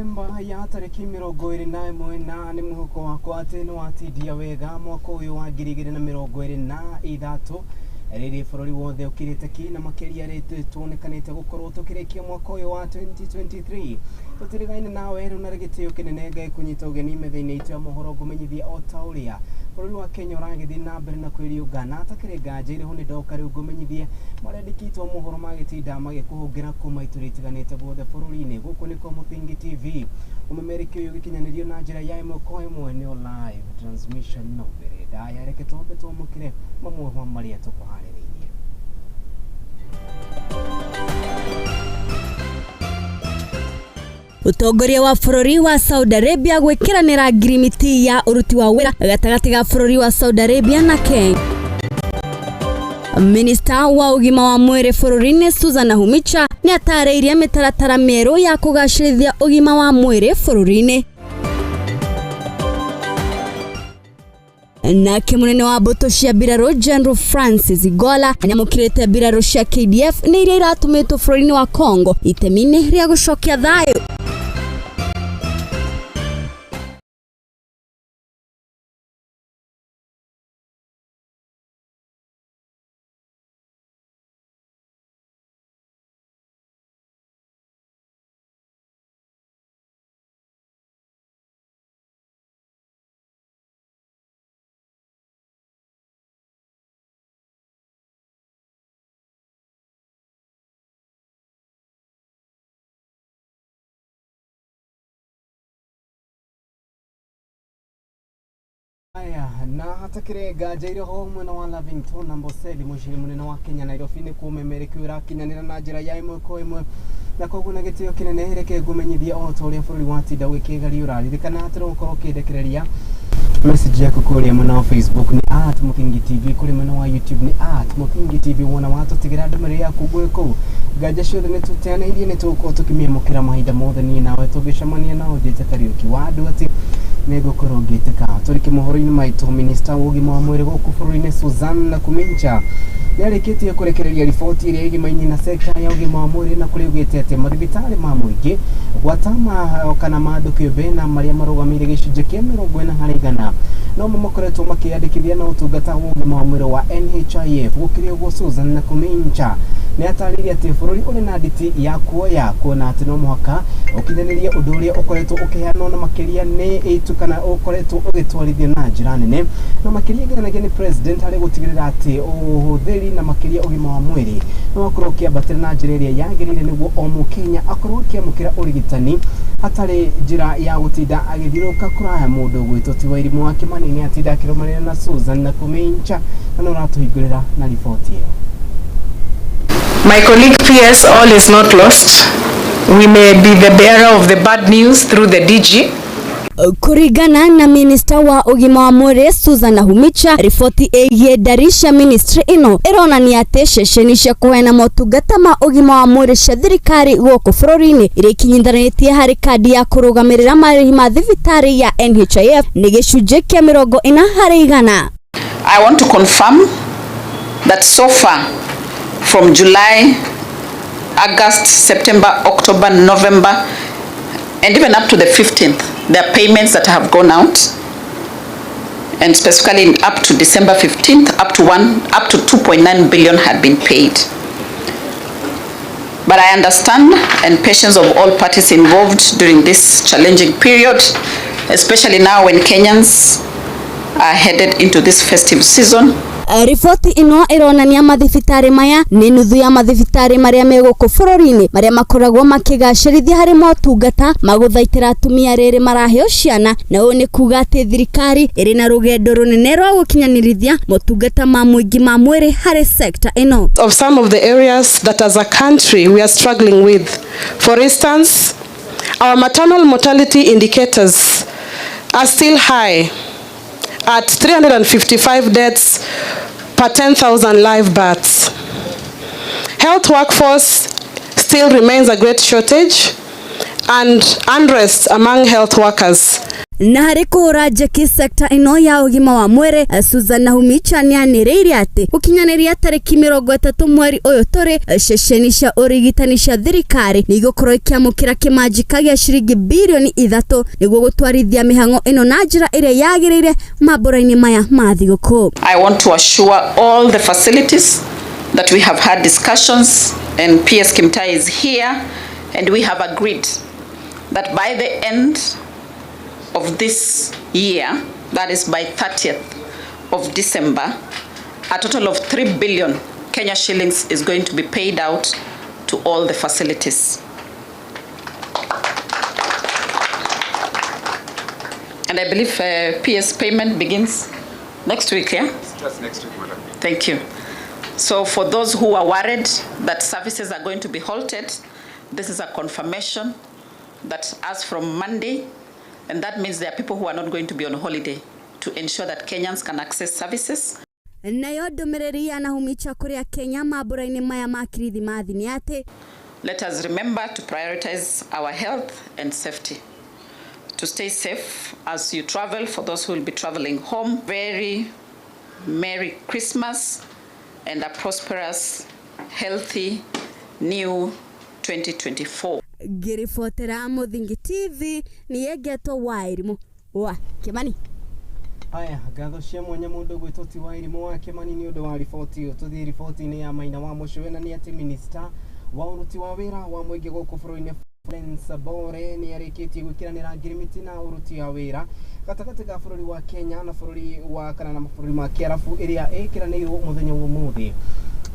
December ya tariki 28 muhuko wakwa ateno watidia wega mwaka uyu wa 2023 riri bururi wothe ukirite ki na makeria retu tuonekanite gukorwo tukirekia mwaka uyu wa 2023 tutirigaine nawe runa rigitio kinene ngai kunyita ugeni methaini itu ya mohoro gumenyithia otauria bururi wa Kenya urangithi na mbere na kwiriungana atakirenga njire huni ndoka riu gumenyithia marendikitwo mohoro magitinda magikuhungira kuma ituritiganite guothe bururi-ini guku niko Múingi TV umemeriki uyu gikinyanirio na njira ya imwe kwa imwe ni live transmission no mbere daya reke tombe tomukire mamwe wa maria tukuhariririe Utongoria wa bururi wa Saudi Arabia gwikiranira ngirimiti ya uruti wa wira gatagati ga bururi wa Saudi Arabia na Kenya. Minister wa ugima wa mwiri bururi-ini Susan Humicha ni atareirie mitaratara mieru ya kugacirithia ugima wa mwiri bururi-ini. Nake munene wa mbuto cia mbirarũ General Francis Gola anyamũkĩrĩte mbirarũ cia KDF nĩ iria iratumĩtwo bũrũri-inĩ wa Congo itemi-inĩ rĩa gũcokia thayũ. Aya na hatakirenga njaire ho mwena wa Lavington na Mboseli muciri munene wa Kenya Nairobi ni kumemereki urakinyanira na njira ya imwe kwa imwe na koguo na gitio kinene reke gumenyithia otoria bururi wa tinda wikigari uraririkana atiro ukorwo kindekereria message yako kuri mwena wa Facebook ni @Múingi TV kuri mwena wa YouTube ni @Múingi TV wona watu tigira ndumire yaku gwiko gaja ciothe ni tutiana irie ni tuko tukimiamukira mahinda mothe ni nawe tugicamania na ujete Kariuki wadu ati nego korogiteka turiki mohoro-ini maitu minister wa ugima wa mwiri guku bururi-ini Susan Humicha nĩarĩkĩtie kũrekereria riboti iria ĩgimaine na sekta ya ugima wa mwiri na kũrĩugĩte atĩ mathibitarĩ ma mũingĩ gwatama kana maandũ kĩũmbe na marĩa marũgamĩrĩire gĩcunjĩ kĩa 40% no makoretwo makĩandĩkithia na ũtungata wa ugima wa mwiri wa NHIF gũkĩrĩ ũguo Susan Humicha nĩatarĩirie atĩ bũrũri ũrĩ na nditi ya kuona atĩ no mũhaka ũkinyanĩrie ũndũ ũrĩa ũkoretwo ũkĩheanwo na makĩria nĩ itu kana ũkoretwo ũgĩtwarithio na njĩra nene na makĩria nginyagia nĩ president harĩ gũtigĩrĩra atĩ ũhũthĩri na makĩria ugima wa mwiri no akorwo kĩambatĩra na njĩra ĩrĩa yagĩrĩire nĩguo o Mũkenya akorwo akĩamũkĩra ũrigitani hatarĩ njĩra ya gũtinda agĩthiũrũrũka kũraya mũndũ gwĩtwo ti Wairimu wa Kimani nĩ atinda akĩrũmanĩrĩra na Susan Humicha na no ratũhingũrĩra na riboti ĩyo. My colleague PS, all is not lost. We may be the bearer of the bad news through the DG. Kuringana na minister wa ugima wa mwiri Susan Humicha, riboti ĩgiĩ ndari cia ministry ĩno ĩronania atĩ ceceni cia kũheana motungata ma ugima wa mwiri cia thirikari gũkũ bũrũri-inĩ iria ikinyithanĩtie harĩ kandi ya kũrũgamĩrĩra marĩhi ma thibitarĩ ya NHIF nĩ gĩcunjĩ kĩa 40%. I want to confirm that so far from July, August, September, October, November, and even up to the 15th, there are payments that have gone out, and specifically up to December 15th, up to 2.9 billion had been paid. But I understand and patience of all parties involved during this challenging period, especially now when Kenyans are headed into this festive season. Riboti ino ironania mathibitarĩ maya nĩ nuthu ya mathibitarĩ marĩa me gũkũ bũrũri-inĩ marĩa makoragwo makĩgacĩrithia harĩ motungata magũthaitĩra atumia rĩrĩ maraheo ciana na ũũ nĩ kuga atĩ thirikari ĩrĩ na rũgendo rũnene rwa gũkinyanĩrithia motungata ma mũingĩ ma mwĩrĩ harĩ sector ino. Of some of the areas that as a country we are struggling with. For instance, our maternal mortality indicators are still high at 355 deaths per 10,000 live births. Health workforce still remains a great shortage, and unrest among health workers. Na harĩ kũhũra njeki sekta ĩno ya ũgima wa mwĩrĩ, Susan Nahumicha nĩanĩrĩire atĩ gũkinyanĩria tarĩki 30 mweri ũyũ tũrĩ, ceceni cia ũrigitani cia thirikari nĩigũkorwo ikĩamũkĩra kĩmanjĩka gĩa ciringi bilioni 3 nĩguo gũtwarithia mĩhang'o ĩno na njĩra ĩrĩa yagĩrĩire mambũra-inĩ maya ma thigũkũ. I want to assure all the facilities that we have had discussions, and PS Kimtai is here, and we have agreed that by the end of this year, that is by 30th of December, a total of 3 billion Kenya shillings is going to be paid out to all the facilities. And I believe PS payment begins next week, yeah? Just next week, madam. Thank you. So for those who are worried that services are going to be halted, this is a confirmation that as from Monday, and that means there are people who are not going to be on holiday to ensure that Kenyans can access services. Nayo ndũmĩrĩri ya Nahumicha kũrĩa Kenya mambũra-inĩ maya ma kirithimathi nĩ atĩ let us remember to prioritize our health and safety. To stay safe as you travel, for those who will be traveling home, very Merry Christmas and a prosperous, healthy, new 2024. Ngĩribotera Mũthingi TV nĩyengetwo Wairimu wa Kimani. Aya, ngatho cia mwanya mũndũ gwĩtwo ti Wairimu wa Kimani nĩ ũndũ wa riboti ĩyo. Tũthiĩ riboti-inĩ ya Maina wa Mũcũwe, na nĩ atĩ minister wa ũruti wa wĩra wa mũingĩ gũkũ bũrũri-inĩ Bore nĩ arĩkĩtie gwĩkĩranĩra ngirimiti na ũruti wa wĩra gatagatĩ ga bũrũri wa Kenya na bũrũri wa kana na mabũrũri ma Kiarabu ĩrĩa ĩkĩranĩirwo mũthenya wa ũmũthĩ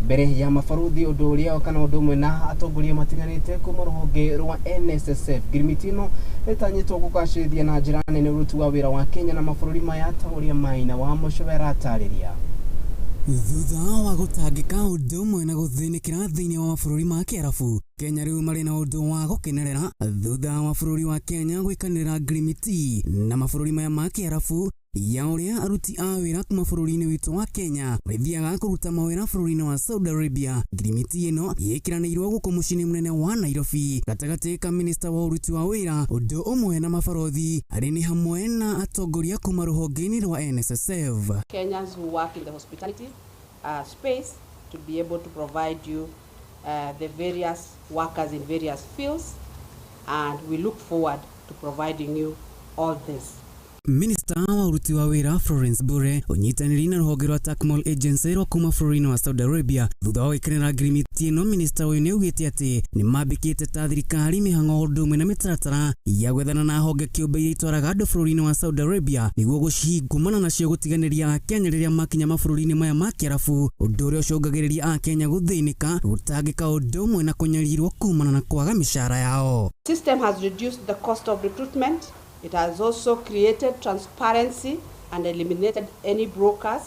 mbere ya mabaruthi ũndũ ũrĩa kana ũndũ ũmwe na atongoria matiganĩte kuma rũhonge rwa NSSF. Ngirimiti ĩno ĩtanyĩtwo gũgacĩrithia na njĩra nene ũruti wa wĩra wa Kenya na mabũrũri maya ta ũrĩa Maina wa Mũcũwe aratarĩria. Thutha wa gũtangĩka ũndũ ũmwe na gũthĩnĩkĩra thĩinĩ wa mabũrũri ma Kiarabu, Kenya rĩu marĩ na ũndũ wa gũkenerera thutha wa bũrũri wa Kenya gwĩkanĩra ngirimiti na mabũrũri maya ma Kiarabu ya ũrĩa aruti a wĩra kuma bũrũri-inĩ witũ wa Kenya mathiaga kũruta mawĩra bũrũri-inĩ wa Saudi Arabia. Ngirimiti ĩno yĩkĩranĩirwo gũkũ mũciĩ mũnene wa Nairobi gatagatĩ ka minista wa ũruti wa wĩra ũndũ ũmwe na mabarothi arĩ nĩ hamwe na atongoria kuma rũhonge-inĩ rwa NSSF. Kenyans who work in the hospitality space to be able to provide you the various workers in various fields, and we look forward to providing you all this. Minister wa uruti wa wĩra Florence Bure ũnyitanĩri na rũhonge rwa Takmol Agency rwa kuma bũrũri-inĩ wa Saudi Arabia thutha wa gwĩkĩrĩra ngirimiti ĩno, minister ũyũ nĩaugĩte atĩ nĩmambĩkĩte ta thirikari mĩhang'o ũndũ ũmwe na mĩtaratara ya gwethana na honge kĩũmbe iria itwaraga andũ bũrũri-inĩ wa Saudi Arabia nĩguo gũcihingũmana nacio gũtiganĩria Akenya rĩrĩa makinya mabũrũri-inĩ maya ma Kiarabu, ũndũ ũrĩa ũcũngagĩrĩria Akenya gũthĩnĩka, gũtangĩka ũndũ ũmwe na kũnyarirwo kumana na kwaga mĩcara yao. System has reduced the cost of recruitment. It has also created transparency and eliminated any brokers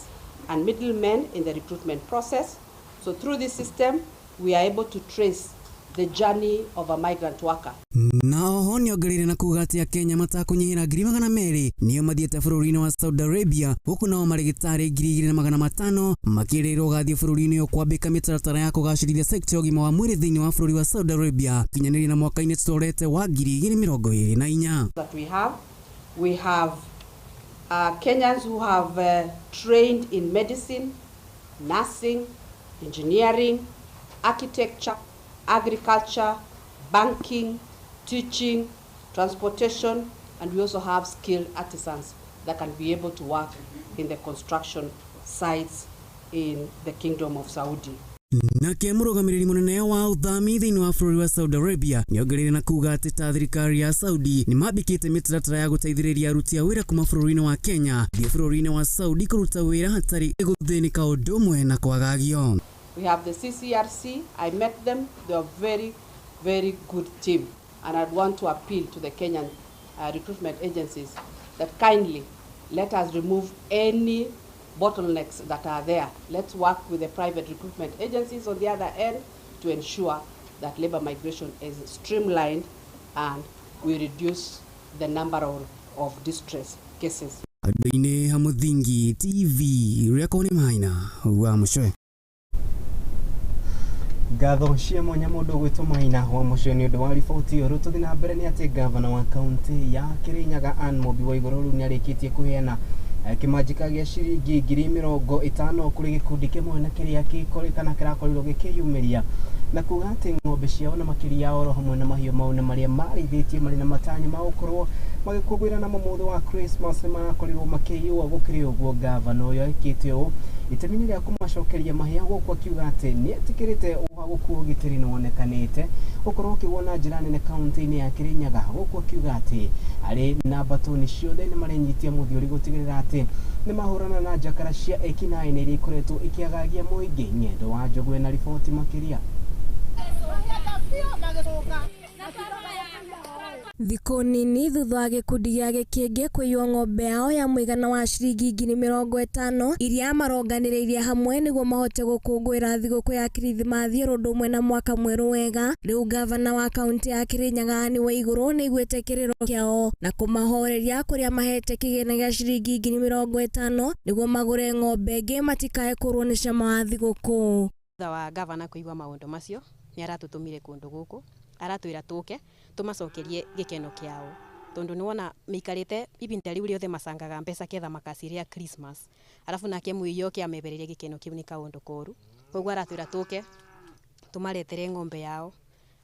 and middlemen in the recruitment process. So through this system, we are able to trace the journey of a migrant worker. Na oho nĩongereire na kuuga atĩ Akenya matakũnyihĩra 200,000 nĩo mathiĩte bũrũri-inĩ wa Saudi Arabia, gũkũ nao marĩgĩtarĩ 2,500 makĩrĩrwo gathiĩ bũrũri-inĩ ũyũ kwambĩka mĩtaratara ya kũgacĩrithia sekta ya ũgima wa mwĩrĩ thĩinĩ wa bũrũri wa Saudi Arabia kinyanĩria na mwaka-inĩ tũtorete wa 2024. That we have Kenyans who have trained in medicine, nursing, engineering, architecture, agriculture, banking, teaching, transportation, and we also have skilled artisans that can be able to work in the construction sites in the Kingdom of Saudi. Nake mũrũgamĩrĩri mũnene wa ũthami thĩinĩ wa bũrũri wa Saudi Arabia nĩongereire na kuuga atĩ ta thirikari ya Saudi nĩmambĩkĩte mĩtaratara ya gũteithĩrĩria aruti a wĩra kuma bũrũri-inĩ wa Kenya thiĩ bũrũri-inĩ wa Saudi kũruta wĩra hatarĩ gũthĩnĩka ũndũ ũmwe na kwagagio. We have the CCRC. I met them. They are very, very good team. And I'd want to appeal to the Kenyan recruitment agencies that kindly let us remove any bottlenecks that are there. Let's work with the private recruitment agencies on the other end to ensure that labor migration is streamlined and we reduce the number of distress cases. Andũ-inĩ ha Mũthingi TV rĩakwo nĩ Maina wa Mũcũwe. Gatho cia mwanya mundu gwitwo Maina wa muceni undu wa riboti uru tuthi na mbere ni ati gavana wa kaunti ya Kirinyaga Anne Mobi wa iguru riu ni arikitie kuheana kimanjika gia ciringi 50,000 kuri gikundi kimwe na kiria gikorikana kirakorirwo gikiyumiria na kuga ati ng'ombe ciao na makiria oro hamwe na mahiũ mau na maria marĩithĩtie marĩ na matanya ma gũkorwo magĩkũngũĩra na mũthĩ wa Christmas nĩ marakorirwo makĩiywo gũkĩrĩ ũguo gavana ũyũ ekĩte ũũ itemi-inĩ rĩa kũmacokeria mahĩa gũkũ akiuga atĩ nĩ etĩkĩrĩte ũhagũku ũgitĩri nĩ wonekanĩte gũkorwo ũkĩgwo na njĩra nene kaunti-inĩ ya Kirinyaga gũkũ akiuga atĩ arĩ na mbatoni ciothe nĩ marenyitia mũthiũri gũtigĩrĩra atĩ nĩ mahũrana na njakara cia ekinaĩ iria ikoretwo ikĩagagia Múingi. Ng'endo wa Njogu na riboti makĩria. Thikũ nini thutha wa gĩkundi gĩa gĩkĩngĩ kũiywo ng'ombe yao ya mũigana wa ciringi 50,000 iria maronganĩrĩirie hamwe nĩguo mahote gũkũngũĩra thigũkũ ya Kirithimathi ũndũ ũmwe na mwaka mwerũ wega. Rĩu gavana wa kaunti ya Kirinyaga Anne wa igũrũ nĩ aiguĩte kĩrĩro kĩao na kũmahoreria kũrĩa mahete kĩgĩna gĩa ciringi 50,000 nĩguo magũre ng'ombe ĩngĩ matikae kũrwo nĩ cama wa thigũkũ. Thutha wa gavana kũigua maũndũ macio nĩ aratũtũmire kũndũ gũkũ aratwĩra tũke tũmacokerie gĩkeno kĩao tondũ nĩ wona mĩikarĩte ibinda rĩu rĩothe macangaga mbeca ketha makacirĩa Christmas arabu nake mũiyo kĩamebereria gĩkeno kĩu nĩ kaũndũ koru koguo aratwĩra tũke tũmaretere ng'ombe yao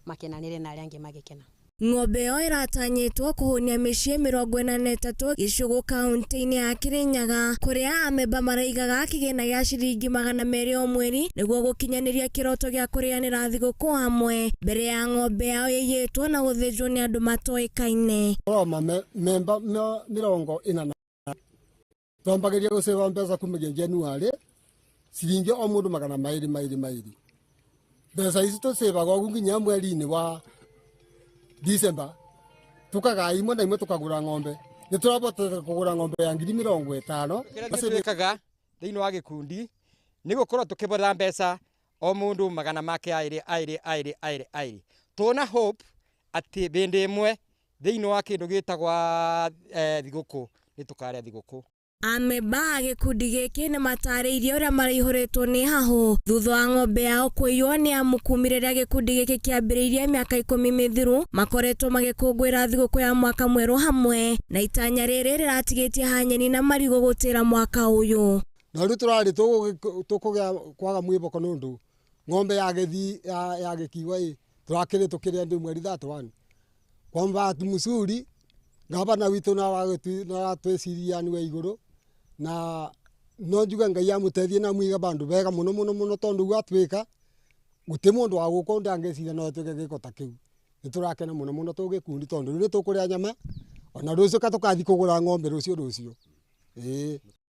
makenanĩre na arĩa angĩ magĩkena. Ng'ombe ĩyo ĩratanyĩtwo kũhũnia mĩciĩ 43 gĩcigo kaunti-inĩ ya Kirinyaga kũrĩa amemba maraigaga kĩgĩna gĩa ciringi 200 o mweri nĩguo gũkinyanĩria kĩroto gĩa kũrĩanĩra thigũkũ hamwe mbere ya ng'ombe yao ĩiyĩtwo na gũthĩnjwo nĩ andũ matoĩkaine. Memba 40 twambagĩria gũcĩba mbeca kumagia Januari ciringi o mũndũ 200 mbeca ici tũcĩbaga ũguo nginya mweri-inĩ wa December tukaga imwe na imwe tukagura ng'ombe nĩ tũrabota kũgũra ng'ombe ya 50,000 tũcĩbĩkaga thĩinĩ wa gĩkundi nĩ gũkorwo tũkĩbũthĩra mbeca o mũndũ 200 tũna hope atĩ bĩndĩ ĩmwe thĩinĩ wa kĩndũ gĩtagwa thigũkũ nĩ tũkarĩa thigũkũ. Amemba a gĩkundi gĩkĩ nĩ matarĩirie ũrĩa marĩihũrĩtwo nĩ hahũ thutha wa ng'ombe yao kũiywo nĩ amukumire rĩrĩa gĩkundi gĩkĩ kĩambĩrĩirie mĩaka 10 mĩthiru makoretwo magĩkũngũĩra thigũkũ ya mwaka mwerũ hamwe na itanya rĩrĩ rĩratigĩtie hanyeni na marigũ gũtĩra mwaka ũyũ. Na rĩu tũrarĩ tũkũgĩa kwaga mwĩboko nũndũ ng'ombe ya gĩkiwa tũrakĩrĩ tũkĩrĩa ndĩ mweri 31 kwa mbati mũcuri gavana witũ na ratwĩciria nĩ wa igũrũ na no njuga Ngai amũteithie na mwiga bandu bega mũno tondu gwatwĩka gũtĩ mũndũ wa gũkũ ndangĩciria no twĩke gĩko ta kĩu. Nĩ tũrakena mũno tũgĩkundi tondu rĩu tũkũrĩa nyama ona rũciũ tũkathi kũgũra ng'ombe rũciũ.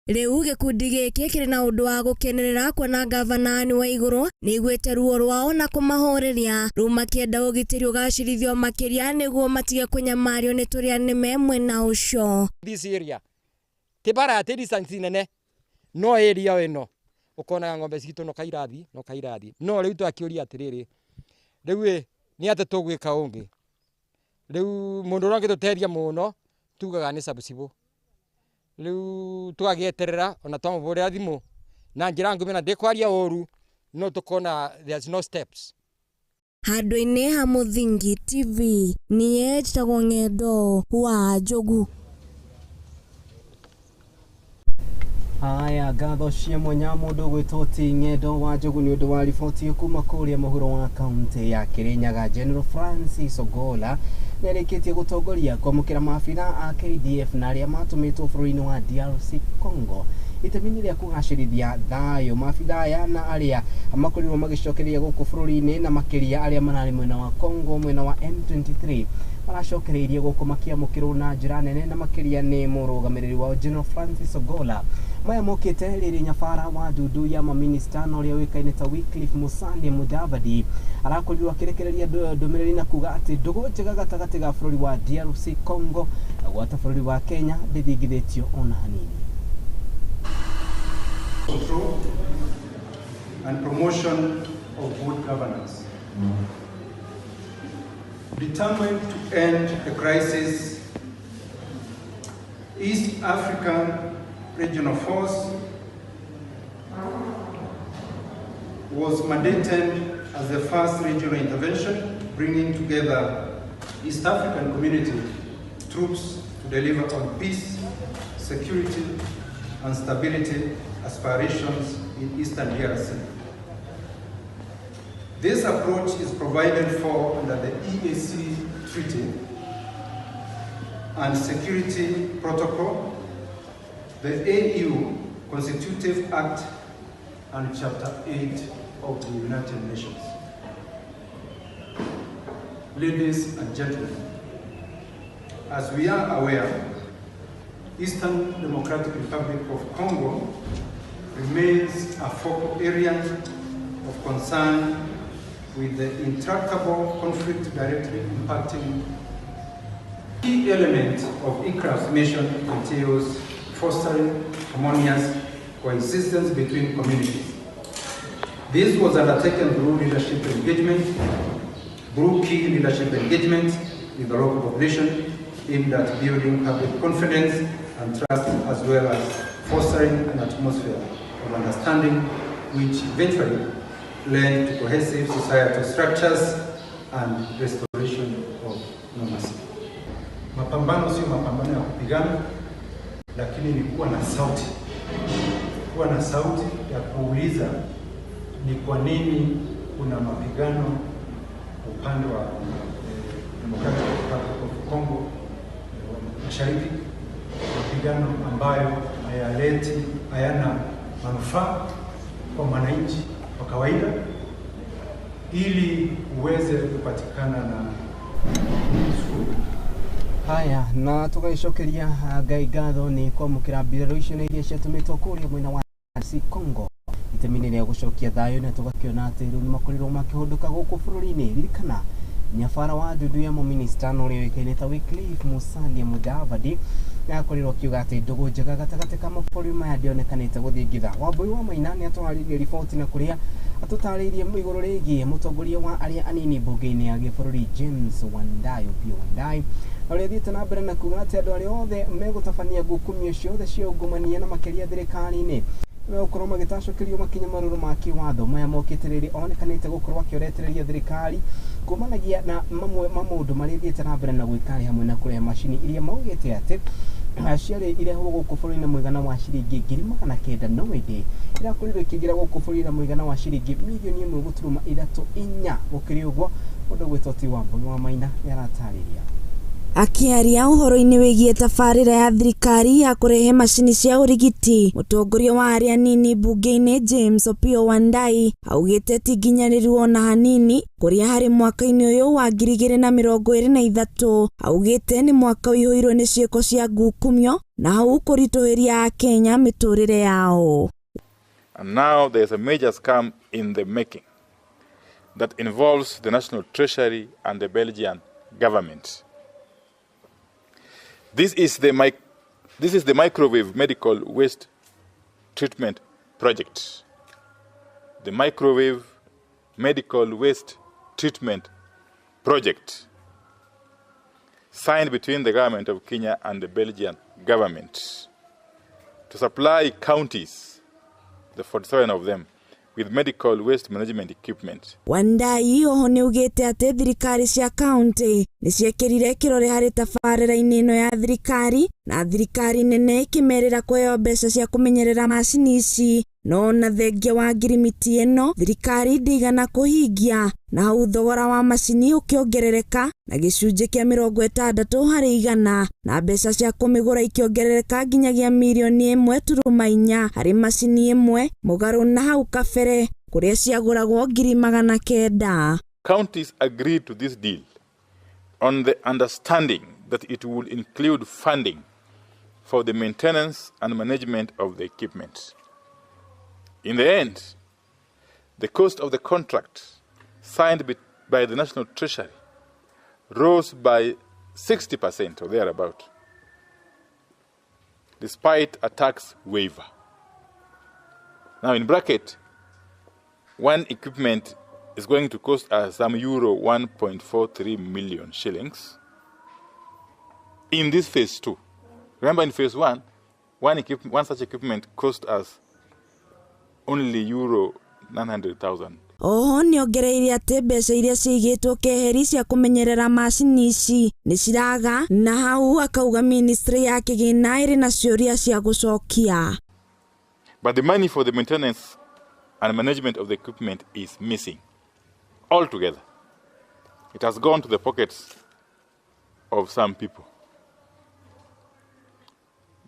Rĩu gĩkundi gĩkĩ kĩrĩ na ũndũ wa gũkenerera kuona gavana Anne wa igũrũ nĩ aiguĩte ruo rwao na kũmahoreria rĩu makĩenda ũgitĩri ũgacĩrithio makĩria nĩguo matige kũnyamario nĩ tũrĩa nĩme mwena ũcio. This area tibara tĩ distance nene no area ĩno ũkonaga ng'ombe citũ no kairathi no rĩu twakĩũria atĩrĩrĩ rĩu nĩ atĩ tũgwĩka ũngĩ rĩu mũndũ ũrĩa ũngĩtũteithia mũno tugaga nĩ Sabusibũ rĩu twagĩeterera ona twamũbũrĩra thimũ na njĩra nguhĩ na ndĩkwaria ũru no tũkona there's no steps. Handũ-inĩ ha Mũthingi TV niĩ njĩtagwo Ng'endo wa Njogu. Aya gatho cia mwanya mũndũ gwĩtwo ti Ng'endo wa Njogu nĩ ũndũ wa riboti kuma kũrĩa mũhuro wa kaunti ya Kirinyaga. General Francis Ogola nĩ arĩkĩtie gũtongoria kwamũkĩra maabitha a KDF na arĩa matũmĩtwo bũrũri-inĩ wa DRC Congo itemi-inĩ rĩa kũgacĩrithia thayũ. Maabitha aya na arĩa makorirwo magĩcokereria gũkũ bũrũri-inĩ na makĩria arĩa mararĩ mwena wa Congo mwena wa M23 maracokereirie gũkũ makĩamũkĩrwo na njĩra nene na makĩria nĩ mũrũgamĩrĩri wa General Francis Ogola. Maya mokĩte rĩrĩ nyabara wa ndundu ya maminista na ũrĩa wĩkaine ta Wycliffe Musalia Mudavadi arakorirwo akĩrekereria ndũmĩrĩri na kuga atĩ ndũgũ njega gatagatĩ ga bũrũri wa DRC Congo na gwata bũrũri wa Kenya ndĩthingithĩtio ona hanini. Control and promotion of good governance. Determined to end the crisis, East African Regional Force was mandated as the first regional intervention, bringing together East African community troops to deliver on peace, security, and stability aspirations in Eastern DRC. This approach is provided for under the EAC Treaty and Security Protocol, the AU Constitutive Act, and Chapter 8 of the United Nations. Ladies and gentlemen, as we are aware, Eastern Democratic Republic of Congo remains a focal area of concern, with the intractable conflict directly impacting. Key element of ICRAF's mission entails fostering harmonious coexistence between communities. This was undertaken through leadership engagement, through key leadership engagement with the local population, aimed at building public confidence and trust, as well as fostering an atmosphere of understanding, which eventually led to cohesive societal structures and restoration of normalcy. Mapambano sio mapambano ya kupigana, lakini ni kuwa na sauti. Kuwa na sauti ya kuuliza ni kwa nini kuna mapigano upande wa Democratic Republic of Congo mashariki, mapigano ambayo hayana manufaa kwa wananchi wa kawaida, ili uweze kupatikana na haya na tugacokeria Ngai ngatho ni kwamukira mbirarũ icio na iria ciatũmĩtwo kũrĩa mwena wa Congo itemi-inĩ rĩa gũcokia thayũ, na tũgakĩona atĩ rĩu nĩ makorirwo makĩhũndũka gũkũ bũrũri-inĩ. Ririkana nyabara wa ndundu ya mũminista no ũrĩa ũĩkaine ta Wycliffe Musalia Mudavadi akorirwo akiuga atĩ ndũgũ njega gatagatĩ ka mabũrũri maya ndĩonekanĩte gũthingitha. Wambui wa Maina nĩ atũharĩirie riboti na kũrĩa atũtarĩirie igũrũ rĩgiĩ mũtongoria wa arĩa anini mbunge-inĩ ya gĩbũrũri James Wandayi ũrĩa thiĩte na mbere na kuuga atĩ andũ arĩa othe megũtabania ngukumio ciothe cia ungumania na makĩria thirikari-inĩ gũkorwo magĩtacũkĩrio makinya marũrũ ma kĩwatho maya mokĩte rĩrĩ onekanĩte gũkorwo akĩoretereria thirikari kumanagia na mamwe ma maũndũ marĩa thiĩte na mbere na gwĩka hamwe na kũrehe macini iria maugĩte atĩ ciarĩ irehwo gũkũ bũrũri-inĩ mũigana wa ciringi 900 no ĩndĩ irakorirwo ikĩingĩra gũkũ bũrũri-inĩ mũigana wa ciringi mirioni 1.34 gũkĩrĩ ũguo mũndũ gwĩtwo ti Wambui wa Maina nĩaratarĩria. Akiaria ũhoro-inĩ wĩgiĩ tabarĩra ya thirikari ya kũrehe macini cia ũrigiti, mũtongoria wa arĩa anini mbunge-inĩ James Opio Wandayi augĩte ti nginyanĩru ona hanini kũrĩa harĩ mwaka-inĩ ũyũ wa 2023 augĩte nĩ mwaka ũihũirwo nĩ ciĩko cia ngukumio na hau kũritũhĩria Akenya mĩtũrĩre yao. And now there is a major scam in the making that involves the National Treasury and the Belgian government. This is the microwave medical waste treatment project. The microwave medical waste treatment project signed between the government of Kenya and the Belgian government to supply counties, the 47 of them, with medical waste management equipment. Wandayi oho nĩugĩte atĩ thirikari cia county nĩciekĩrire kĩrore harĩ tabarĩra-inĩ ĩno ya thirikari na thirikari nene ĩkĩmerĩra kũheo mbeca cia kũmenyerera macini ici, no na thengia wa ngirimiti ĩno thirikari ndĩigana kũhingia na hau thogora wa macini ũkĩongerereka na gĩcunjĩ kĩa 60 harĩ igana na mbeca cia kũmĩgũra ikĩongerereka nginyagia mirioni 1.4 harĩ macini ĩmwe mũgarũ na hau kabere kũrĩa ciagũragwo 900,000. Counties agreed to this deal on the understanding that it would include funding for the maintenance and management of the equipment. In the end, the cost of the contract signed by the National Treasury rose by 60% or thereabout, despite a tax waiver. Now, in bracket, one equipment is going to cost us some euro 1.43 million shillings in this phase 2. Remember, in phase 1, one such equipment cost us only euro 900,000. Oho niongereire ati mbeca iria ciigitwo keheri cia kumenyerera macini ici ni ciraga, na hau akauga ministry ya kigina iri na ciuria cia gucokia. But the money for the maintenance and management of the equipment is missing altogether. It has gone to the pockets of some people.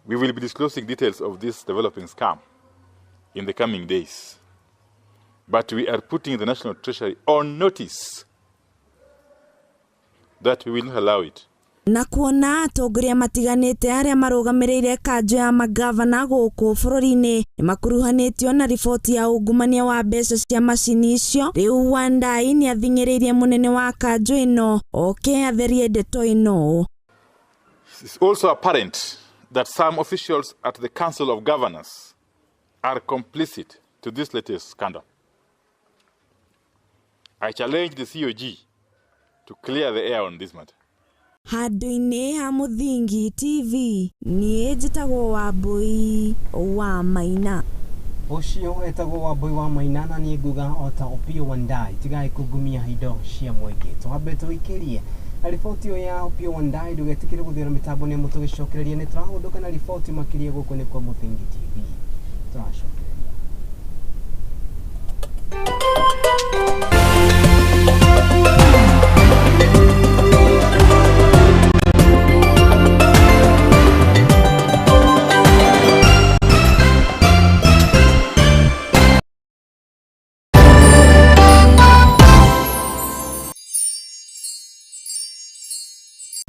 We will be disclosing details of this developing scam in the coming days. But we are putting the National Treasury on notice that we will not allow it. Na kuona atongoria matiganite aria marugamireire kanjo ya magavana guku bururi-ini ni makuruhanitio na riboti ya ungumania wa mbeca cia macini icio. Riu Wandayi ni athing'iriirie munene wa kanjo ino oke atherie ndeto ino. It's also apparent that some officials at the Council of Governors are complicit to this latest scandal. I challenge the COG to clear the air on this matter. Handu-ini ha Múingi TV ni njitagwo Wambui wa Maina. Ucio etagwo Wambui wa Maina na ni nguga ota Opiyo Wandayi Tigai Kungumia Indo cia Múingi. Twambe tuikirie riboti ya Opiyo Wandayi ndugetikire guthira mitambo ni mutugicokereria ni turahuduka na riboti makirie guku ni kwa Múingi TV. Turacokereria.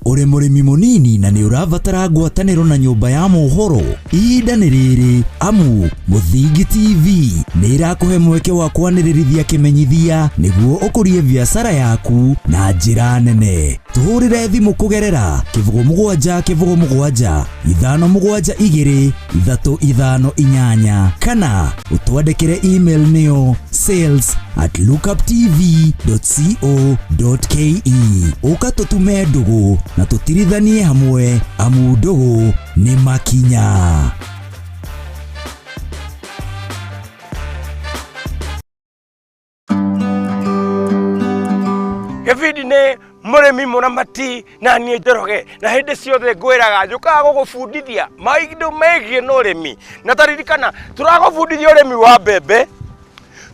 Uri murimi munini na ni uravatara ngwataniro na nyumba ya Mohoro, ihinda ni riri amu Múingi TV ni irakuhe mweke wa kwanirithia kimenyithia niguo ukurie biashara yaku na njira nene. Tuhurire thimu kugerera +7 7 572 358 kana utwandikire email niyo sales@lookuptv.co.ke. ukatutume ndugu na tutirithanie hamwe amu ndugu ni makinya. Gevidi ne murimi muramati na nie njoroge na hindi ciothe ngwiraga njukaga gugubundithia maindo megie no urimi na taririkana turagubundithia urimi wa mbembe,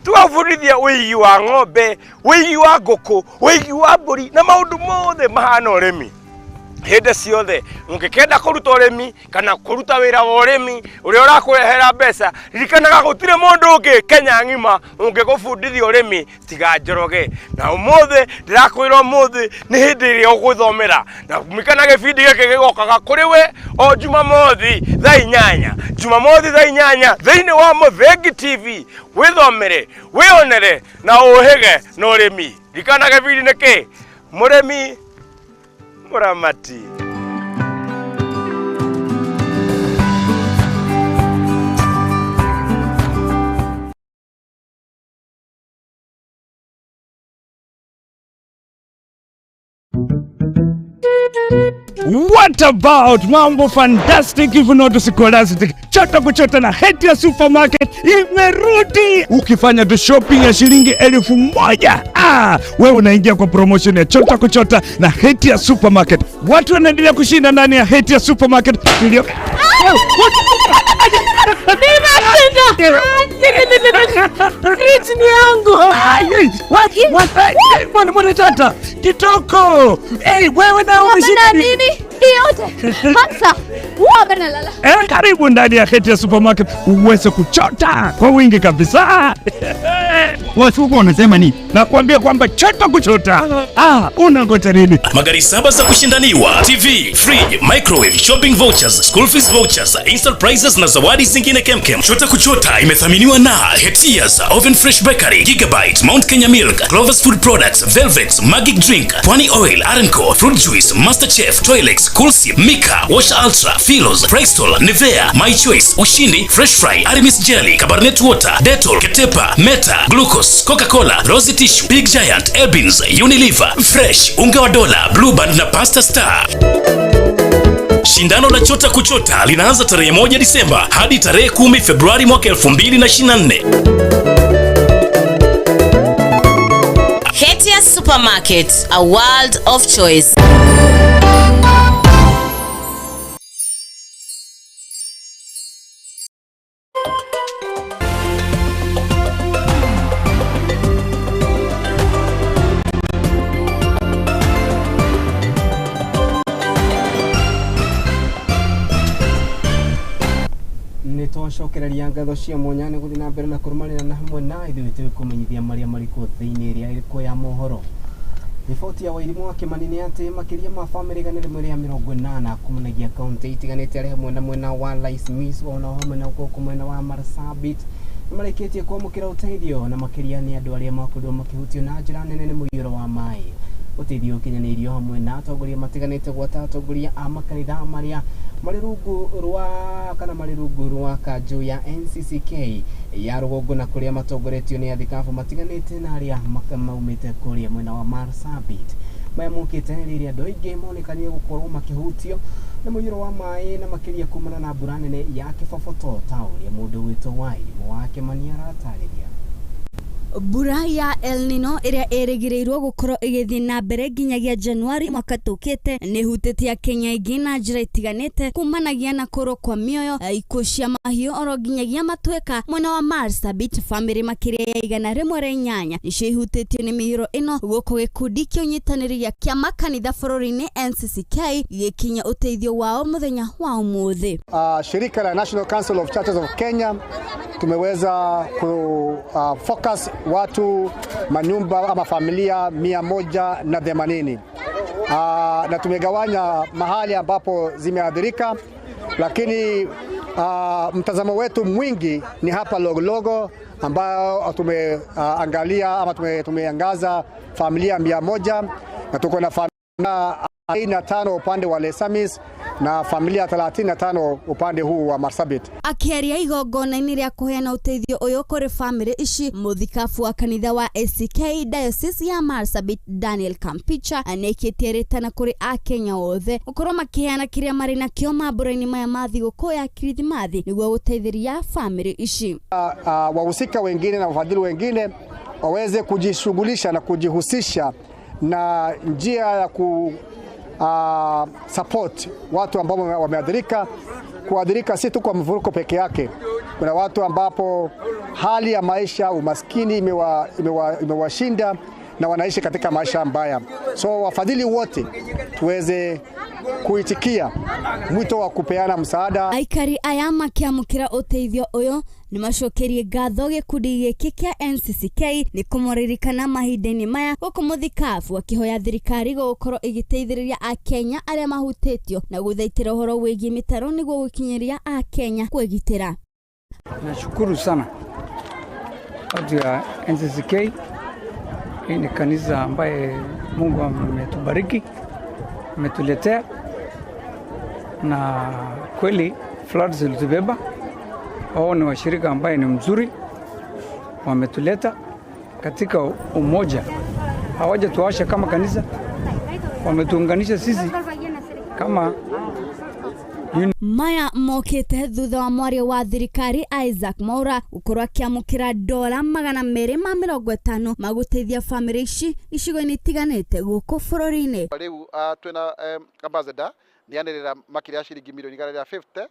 tugabundithia wigi wa ng'ombe, wigi wa nguku, wigi wa mburi na maundu mothe mahana urimi. Hindi ciothe ungikenda kuruta urimi kana kuruta wira wa urimi uria urakurehera mbeca, ririkanaga gutire mundu ungi Kenya ng'ima ungigubundithia urimi tiga njoroge. Na umuthe ndirakwira umuthe ni hindi iria uguthomera na kumikana gibindi giki gigokaga kuri we o Jumamothi thaa 8, Jumamothi thaa 8 thiini wa Múingi TV. Withomere, wionere na uhige na urimi. Ririkanaga gibindi niki murimi muramati. What about mambo fantastic if not scholastic? Chota kuchota na heti ya supermarket imerudi. Ukifanya tu shopping ya shilingi 1000, wewe unaingia kwa promotion ya chota kuchota na heti ya supermarket. Watu wanaendelea kushinda ndani ya heti ya supermarket. Kriti yangu. What tata? Kitoko. Wewe na umeshinda nini? Yote. Hamsa. Nalala. Karibu ndani ya heti ya supermarket uweze kuchota kwa wingi kabisa. Watu wanasema nini? Nakwambia kwamba chota kuchota. Unangoja nini? Magari 7 za kushindaniwa, TV, fridge, microwave, shopping vouchers, school fees vouchers, instant prizes na zawadi zingine kemkem. Chota kuchota imethaminiwa na Hetias, Oven Fresh Bakery, Gigabyte, Mount Kenya Milk, Clover's Food Products, Velvet, Magic Drink, Pwani Oil, Arenco, Fruit Juice, Masterchef, Toilex, Coolsip, Mika, Wash Ultra, Philos, Prestol, Nivea, My Choice, Ushindi, Fresh Fry, Arimis Jelly, Cabernet Water, Dettol, Ketepa, Meta, Glucose, Coca-Cola, Rosy Tissue, Big Giant, Elbins, Unilever, Fresh, Unga wa Dola, Blue Band na Pasta Star. Shindano la chota kuchota linaanza tarehe 1 Disemba hadi tarehe 10 Februari mwaka 2024. Naivas Supermarket, a world of choice. Nitwacokeraria ngatho cia mwanya ni guthii na mbere na kurumanira na hamwe na ithuĩ tũkumenyithia maria marĩkũ thĩinĩ ĩrĩa ĩrĩkũ ya mohoro. Riboti ya Wairimu wa Kimani nĩ atĩ makĩria ma bamĩrĩ igana rĩmwe rĩa 80 kumanagia kaunti itiganĩte arĩ hamwe na mwena wa Laismis ona hamwe na gũkũ mwena wa Marsabit nĩmarĩkĩtie kwamũkĩra ũteithio na makĩria nĩ andũ arĩa makorirwo makĩhutio na njĩra nene nĩ mũiyũro wa maĩ. Ũteithio ũkinyanĩirio hamwe na atongoria matiganĩte gwata atongoria a makanitha marĩa marĩ rungu rwa kanjũ ya NCCK ya rũgongo na kũrĩa matongoretio nĩ athikabu matiganĩte na arĩa maumĩte kũrĩa mwena wa Marsabit. Maya mokĩte rĩrĩa andũ aingĩ monekanire gũkorwo makĩhutio nĩ mũiyũro wa maĩ na makĩria kumana na mbura nene ya kĩboboto ta ũrĩa mũndũ wĩtwo Wairimu wa Kimani aratarĩria. Mbura ya El Nino ĩrĩa ĩrĩgĩrĩirwo gũkorwo ĩgĩthiĩ na mbere nginyagia Januari mwaka tũkĩte nĩ hutĩtie Kenya ingĩ na njĩra itiganĩte kumanagia na kũrwo kwa mĩoyo, ikuũ cia mahiũ oro nginyagia matwĩka mwena wa Marsabit. Bamĩrĩ makĩria ya 108 nĩcio ihutĩtio nĩ mĩiyũro ĩno, gũkũ gĩkundi kĩa ũnyitanĩri kĩa makanitha bũrũri-inĩ NCCK gĩkinya ũteithio wao mũthenya wa ũmũthĩ. Shirika la National Council of Churches of Kenya tumeweza focus watu manyumba ama familia 180 na tumegawanya mahali ambapo zimeathirika, lakini mtazamo wetu mwingi ni hapa Logologo ambao tumeangalia ama tumeangaza familia 100 na tuko na familia 45 upande wa Lesamis na familia 35 upande huu wa Marsabit. Akiaria igongona-inĩ rĩa kũheana ũteithio ũyũ kũrĩ bamĩrĩ ici, mũthikabu wa kanitha wa ACK Diocese ya Marsabit Daniel Kampicha anekĩtie rĩtana kũrĩ Akenya othe gũkorwo makĩheana kĩrĩa marĩ nakĩo mambura-inĩ maya ma thigũkũ ya Kirithimathi nĩguo gũteithĩria bamĩrĩ ici. Wahusika wengine na wafadhili wengine waweze kujishughulisha na kujihusisha na njia ya support watu ambao wameathirika. Kuathirika si tu kwa mvuruko peke yake, kuna watu ambapo hali ya maisha, umaskini imewashinda na wanaishi katika maisha mbaya. So wafadhili wote tuweze kuitikia mwito wa kupeana msaada. Aikari aya makiamũkĩra ũteithio ũyũ nimacokerie ngatho gĩkundi gĩkĩ kĩa NCCK nĩ kũmoririkana mahinda-inĩ maya, gũkũ mũthikabu akĩhoya thirikari gũkorwo ĩgĩteithĩrĩria Akenya arĩa mahutĩtio na gũthaitĩra ũhoro wĩgiĩ mĩtaro nĩguo gũkinyĩria Akenya kwĩgitĩra. Nashukuru sana watu ya NCCK. Hii ni kanisa ambaye Mungu ametubariki, ametuletea, na kweli floods zilitubeba. Wao ni washirika ambaye ni mzuri, wametuleta katika umoja. Hawaja tuwasha kama kanisa, wametuunganisha sisi kama maya mokĩte thutha wa mwaria wa thirikari Isaac Mwaura gũkorwo akĩamũkĩra $250 magũteithia bamĩrĩ ici icigo-inĩ itiganĩte gũkũ bũrũri-inĩ. Rĩu twina ambassador nĩanĩrĩra makĩria ciringi milioni 150.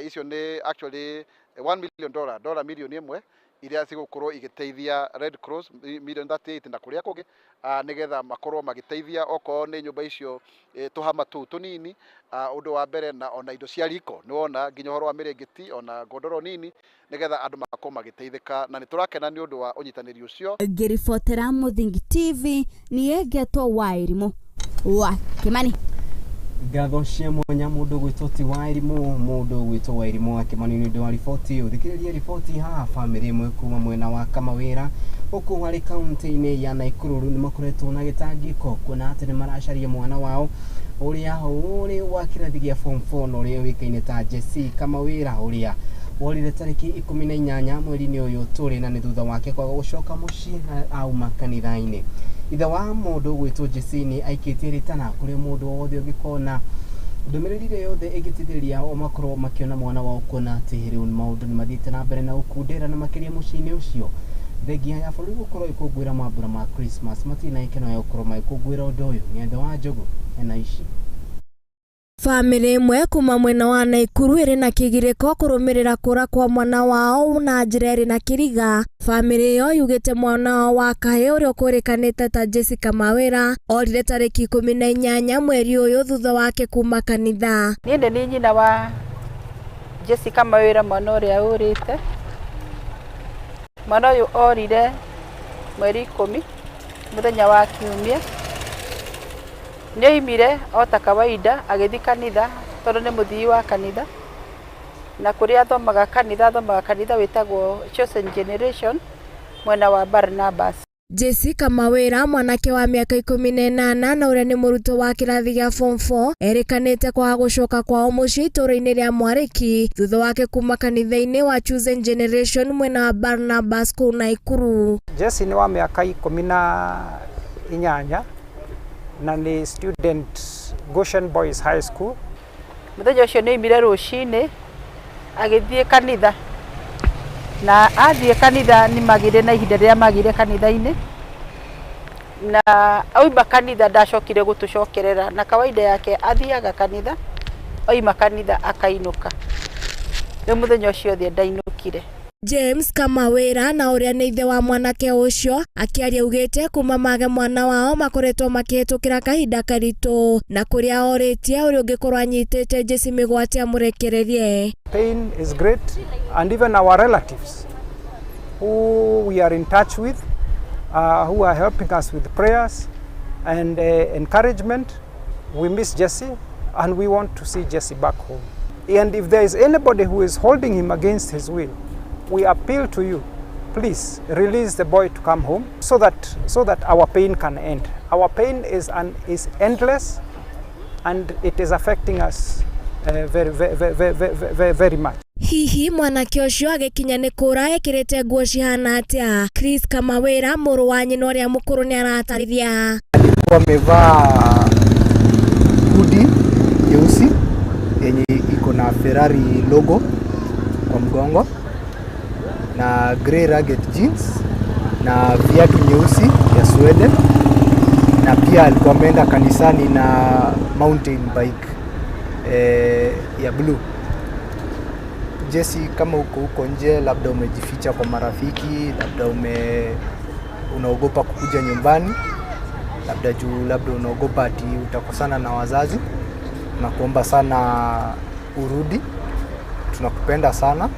Icio nĩ actually $1 million, dola milioni 1 iria cigũkorwo igĩteithia Red Cross million 38 na kũrĩa kũngĩ nĩgetha makorwo magĩteithia okorwo nĩ nyũmba icio tũhama tũu tũnini. Ũndũ wa mbere na ona indo cia riko nĩwona nginya ũhoro wa mĩrĩngĩti ona ngondoro nini nĩgetha andũ makorwo magĩteithĩka, na nĩtũrakena nĩ ũndũ wa ũnyitanĩri ũcio. Ngĩribotera Mũthingi TV niĩ ngetwo Wairimu wa Kimani. Ngatho cia mwanya mũndũ gwĩtwo ti Wairimu, mũndũ gwĩtwo Wairimu wa Kimani nĩ ũndũ wa riboti ũyũ. Thikĩrĩria riboti haha, bamĩrĩ ĩmwe kuma mwena wa Kamawĩra gũkũ harĩ kaunti-inĩ ya Naikuru nĩmakoretwo na gĩtangĩko kuona atĩ nĩmaracaria mwana wao ũrĩa ũrĩ wa kĩrathi gĩa form 4 na ũrĩa ũĩkaine ta Jesse Kamawĩra ũrĩa worire tarĩki 18 mweri-inĩ ũyũ tũrĩ, na nĩ thutha wake kwaga gũcoka mũciĩ auma kanitha-inĩ. Ithe wa mũndũ gwĩtwo Jesse nĩ aikĩtie rĩtana kũrĩ mũndũ wothe ũngĩkona ndũmĩrĩri ĩrĩa yothe ĩgĩteithĩrĩria o makorwo makĩona mwana wao, kuona atĩ rĩu maũndũ nĩmathiĩte na mbere na gũkundĩra na makĩria mũciĩ-inĩ ũcio. thengia ya bũrũri gũkorwo ikũngũĩra mambura ma Christmas matina ikeno ya gũkorwo magĩkũngũĩra ũndũ ũyũ ng'endo wa Njogu ena ici. Family imwe kuma mwena wa Naikuru ĩrĩ na kĩgirĩko kũrũmĩrĩra kũra kwa mwana wao na njĩra ĩrĩ na kĩriga. Family ĩyo yugĩte mwana wao wa kahĩ ũrĩa ũkũrĩkanĩte ta Jessica Mawĩra orire tarĩki 18 mweri ũyũ thutha wake kuma kanitha. Niĩ nĩ nyina wa Jessica Mawĩra mwana ũrĩa ũrĩte. Mwana ũyũ orire mweri 10 mũthenya wa Kiumia. Nĩoimire o ta kawaida agĩthiĩ kanitha tondũ nĩ mũthii wa kanitha na kũrĩa athomaga kanitha wĩtagwo Chosen Generation mwena wa Barnabas. Jessica Mawĩra mwanake wa mĩaka 18 na ũrĩa nĩ mũrutwo wa kĩrathi gĩa form 4 erĩkanĩte kwa gũcoka kwao mũciĩ itũũra-inĩ rĩa Mwarĩki thutha wake kuma kanitha-inĩ wa Chosen Generation mwena wa Barnabas kũu Naikuru. Jesse nĩ wa mĩaka 18 na nĩ student Goshen Boys High School. Mũthenya ũcio nĩoimire rũcinĩ agĩthiĩ kanitha na athiĩ kanitha nĩ magire na ihinda rĩrĩa magire kanitha-inĩ na oima kanitha ndacokire gũtũcokerera na kawaida yake athiaga kanitha oima kanitha akainũka. Rĩu mũthenya ũcio othe ndainũkire. James Kamawĩra na ũrĩa nĩ ithe wa mwanake ũcio akĩaria ugĩte kuma mage mwana wao makoretwo makĩhĩtũkĩra kahinda karitũ na kũrĩa orĩtie ũrĩa ũngĩkorwo anyitĩte Jesse mĩgwate amũrekererie. Pain is great and even our relatives who we are in touch with who are helping us with prayers and encouragement. We miss Jesse and we want to see Jesse back home. And if there is anybody who is holding him against his will, we appeal to you, please release the boy to come home so that our pain can end. Our pain is endless and it is affecting us very much. Hihi mwanake ũcio agĩkinya nĩ kũra ekĩrĩte nguo cihana atĩa? Chris Kamawĩra mũrũ wa nyina ũrĩa mũkũrũ nĩ aratarĩria. Alikuwa amevaa hoodie nyeusi yenye iko na Ferrari logo kwa mgongo na grey ragged jeans na viatu nyeusi ya suede na pia alikuwa ameenda kanisani na mountain bike ya blue. Jesse, kama uko nje, labda umejificha kwa marafiki, labda unaogopa kukuja nyumbani, labda unaogopa ati utakosana na wazazi, tunakuomba sana urudi, tunakupenda sana.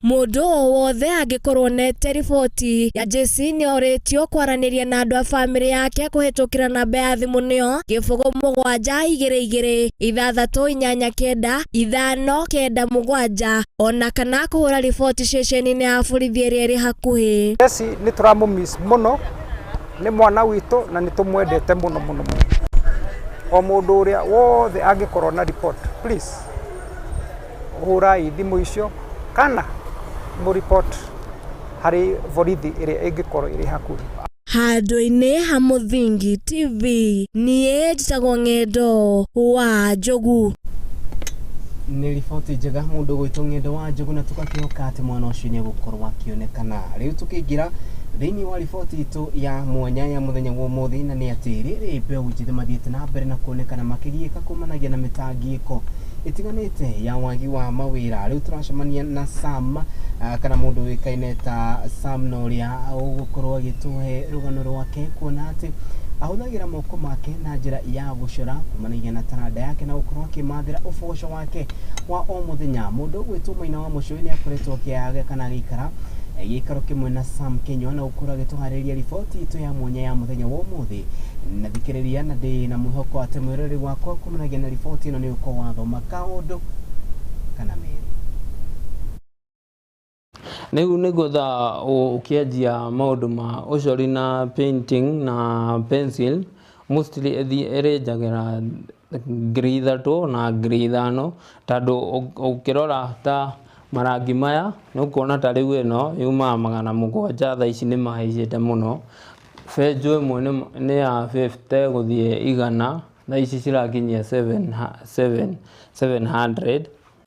Mũndũ o wothe angĩkorwo nete riboti ya Jesse nĩ orĩtio kwaranĩria na andũ a bamĩrĩ yake kũhĩtũkĩra namba ya thimũ nĩyo 0722 689 597 ona kana kũhũra riboti ceceni-inĩ ya borithi ĩrĩa ĩrĩ hakuhĩ. Jesse nĩ tũramũmiss mũno, nĩ mwana witũ na nĩ tũmwendete mũno mũno. O mũndũ ũrĩa wothe angĩkorwo na report, please hũrai thimũ icio kana report harĩ borithi ĩrĩa ĩngĩkorwo ĩrĩ hakuhĩ. Handũ-inĩ ha Múingi TV niĩ njĩtagwo Ng'endo wa Njogu. Nĩ riboti njega mũndũ gwĩtwo Ng'endo wa Njogu na tũgakĩhoka atĩ mwana ũcio nĩ egũkorwo akĩonekana. Rĩu tũkĩingĩra thĩinĩ wa riboti itũ ya mwanya ya mũthenya wa ũmũthĩ na nĩ atĩ rĩrĩ mbeũ njĩthĩ mathiĩte na mbere na kuonekana makĩgiĩka kumanagia na mĩtangĩko itiganĩte ya wagi wa mawĩra. Rĩu tũracemania na Sam kana mũndũ wĩkaine ta Sam na ũrĩa ũgũkorwo agĩtũhe rũgano rwake kuona atĩ ahũthagĩra moko make na njĩra ya gũcora kumanagia na taranda yake na gũkorwo akĩmathĩra ũboco wake wa o mũthenya. Mũndũ gwĩtwo Maina wa Mũcũĩ nĩ akoretwo akĩaga kana gĩikara gĩikaro kĩmwe na Sam Kenywa na gũkorwo agĩtũharĩria riboti itũ ya mwanya ya mũthenya wa ũmũthĩ na thikĩrĩria na ndĩ na mwĩhoko atĩ mwĩrori wakwa kumanagia na riboti ĩno nĩ ũkorwo wathoma kaũndũ kana merĩ. Nĩ gwetha ũkĩanjia maũndũ ma ũcori na painting na pencil mostly ĩrĩnjagĩra ngiri 3 na ngiri 5 tondũ ũkĩrora ta marangi maya nĩ ũkuona ta rĩu ĩno yumaga 700 thaa ici nĩ mahaicĩte mũno. Benjũ ĩmwe nĩ ya 50 gũthiĩ 100 thaa ici cirakinyia 700.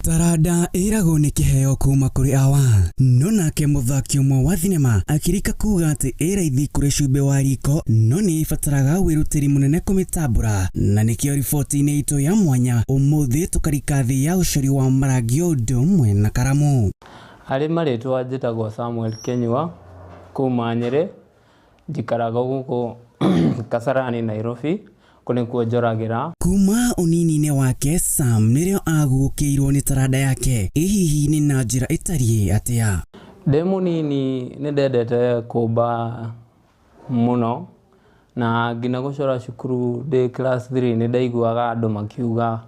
Taranda ĩragwo nĩ kĩheo kuma kũrĩ awa, no nake mũthaki ũmwe wa thinema akĩrĩka kuga atĩ ĩ raithi kũrĩ cumbĩ wa riko, no nĩ ĩbataraga wĩrutĩri mũnene kũmĩtambũra, na nĩkĩo riboti-inĩ itũ ya mwanya ũmũthĩ tũkarika thĩ ya ũcori wa marangi ũndũ ũmwe na karamu. Harĩ marĩtwa njĩtagwo Samuel Kenyua kuma Nyĩrĩ, njikaraga gũkũ Kasarani Nairobi, kũnĩkuo njoragĩra. Kuma ũnini-inĩ wake Sam nĩrĩo aguũkĩirwo nĩ taranda yake, ĩ hihi nĩ na njĩra ĩtariĩ atĩa? Ndĩ mũnini nĩ ndendete kũmba mũno, na nginya gũcora cukuru ndĩ class 3 nĩ ndaiguaga andũ makiuga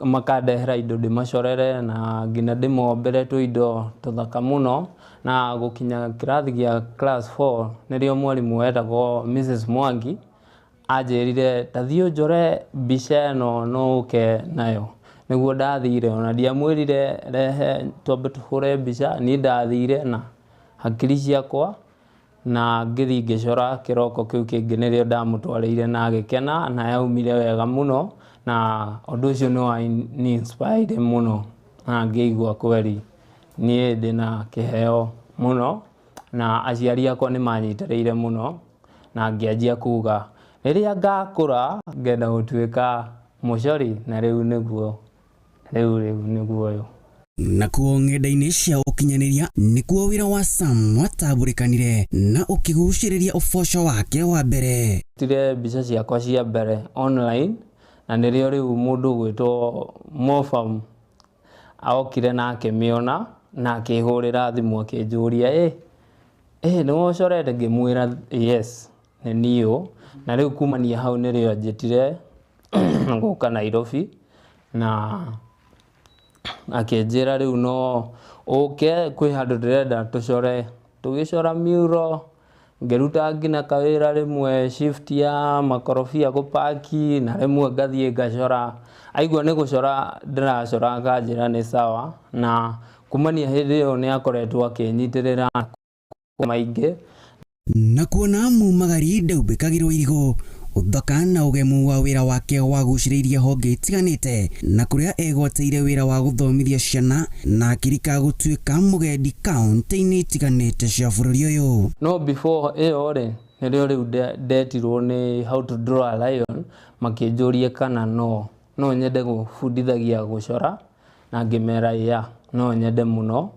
makandehera indo ndĩmacorere na nginya ndĩmombere tũindo tũthaka mũno, na gũkinya kĩrathi gĩa class 4 nĩrĩo mwarimũ wetagwo Mrs. Múingi anjĩrire tathiĩ ũnjore mbica ĩno no ũke nayo. Nĩguo ndathire, ona ndiamwĩrire rehe twambe tũhũre mbica, niĩ ndathire na hakiri ciakwa na ngĩthiĩ ngĩcora. Kĩroko kĩu kĩngĩ nĩrĩo ndamũtwarĩire na agĩkena na yaumire wega mũno, na ũndũ ũcio nĩ wa inspired mũno, na ngĩigua kweri niĩ ndĩna kĩheo mũno, na aciari akwa nĩ manyitĩrĩire mũno, na ngĩanjia kuga rĩrĩa ngakũra ngenda gũtuĩka mũcori, na rĩu nĩguo ũyũ. Nakuo ng'enda-inĩ cia ũkinyanĩria nĩkuo wĩra wa Sam watambũrĩkanire na ũkĩgucĩrĩria ũboco wake wa mbere. Tire mbica ciakwa cia mbere online, na nĩrĩo rĩu mũndũ gwĩtwo Mofam aokire na akĩmĩona na akĩhũrĩra thimũ akĩnjũria nĩ wocorete? Ngĩmwĩra yes nĩ niĩ, na rĩu kumania hau nĩrĩo anjĩtire gũka Nairobi na akĩnjĩra rĩu no ũke kwĩ handũ ndĩrenda tũcore. Tũgĩcora mural, ngĩruta nginya kawĩra rĩmwe shift ya makorobia gũpaki, na rĩmwe ngathiĩ ngacora. Aigua nĩ gũcora ndĩracora akanjĩra nĩ sawa, na kumania hĩndĩ ĩyo nĩ akoretwo akĩnyitĩrĩra maingĩ. Na kuona mumagari ndaumbĩkagĩrwo irigũ, ũthaka na ũgemu wa wĩra wake wagucĩrĩirie honge itiganĩte, na kũrĩa egwatĩire wĩra wa gũthomithia ciana na akĩrika gũtuĩka mũgendi kaunti-inĩ itiganĩte cia bũrũri ũyũ. No before ĩyo rĩ, nĩrĩo rĩu ndetirwo nĩ How to Draw a Lion, makĩnjũria kana no nyende gũbundithagia gũcora, na ngĩmera no nyende mũno,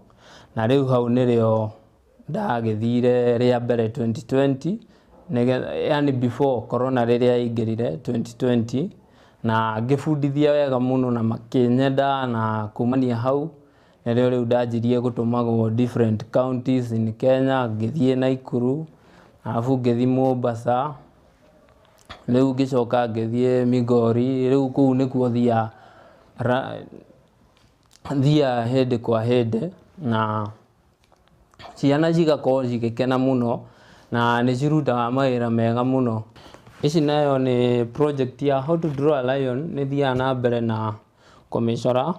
na rĩu hau nĩrĩo ndagĩthire rĩa mbere 2020, yani before corona rĩrĩa yaingĩrire 2020, na ngĩbundithia wega mũno na makĩnyenda, na kumania hau nĩrĩo rĩu ndanjirie gũtũmagwo different counties in Kenya. Ngĩthiĩ Naikuru, arabu ngĩthiĩ Mombasa, rĩu ngĩcoka ngĩthiĩ Migori. Rĩu kũu nĩkuo thia hĩndĩ kwa hĩndĩ, na ciana cigakorwo cigĩkena mũno na nĩ cirutaga mawĩra mega mũno. Ici nayo nĩ project ya How to Draw a Lion, nĩ thiaga na mbere na kũmĩcora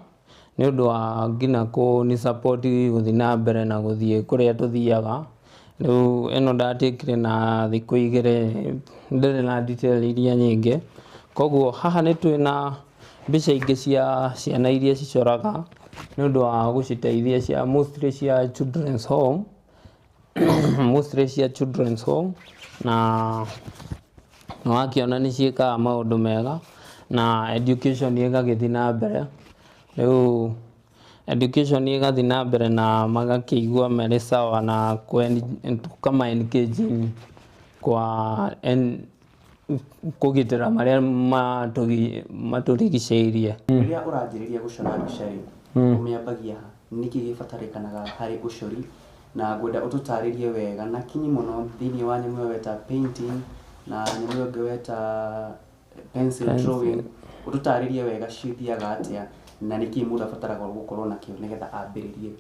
nĩ ũndũ wa nginya kũni support gũthiĩ na mbere na gũthiĩ kũrĩa tũthiaga. Rĩu ĩno ndatĩkire na thikũ 2, ndĩrĩ na detail iria nyingĩ. Koguo haha nĩ twĩna mbica ingĩ cia ciana iria cicoraga nĩ ũndũ wa gũciteithia mostly cia children's home, na wakĩona nĩ ciĩkaga maũndũ mega na education ĩgagĩthiĩ na mbere. Rĩu education ĩgathiĩ na mbere na magakĩigua marĩ sawa na kama engaging kwa kũgitĩra marĩa matũrigicĩirie. Rĩrĩa ũranjĩrĩria gũcora mbica rĩ, ũmĩambagia nĩkĩ gĩbatarĩkanaga harĩ ũcori, na ngwenda ũtũtarĩrie wega na kinyi mũno thĩinĩ wa nyamũ ĩyo weta painting na nyamũ ĩyo ĩngĩ weta pencil drawing, ũtũtarĩrie wega cithiaga atĩa na nĩkĩ mũndũ abataraga gũkorwo nakĩo nĩgetha ambĩrĩrie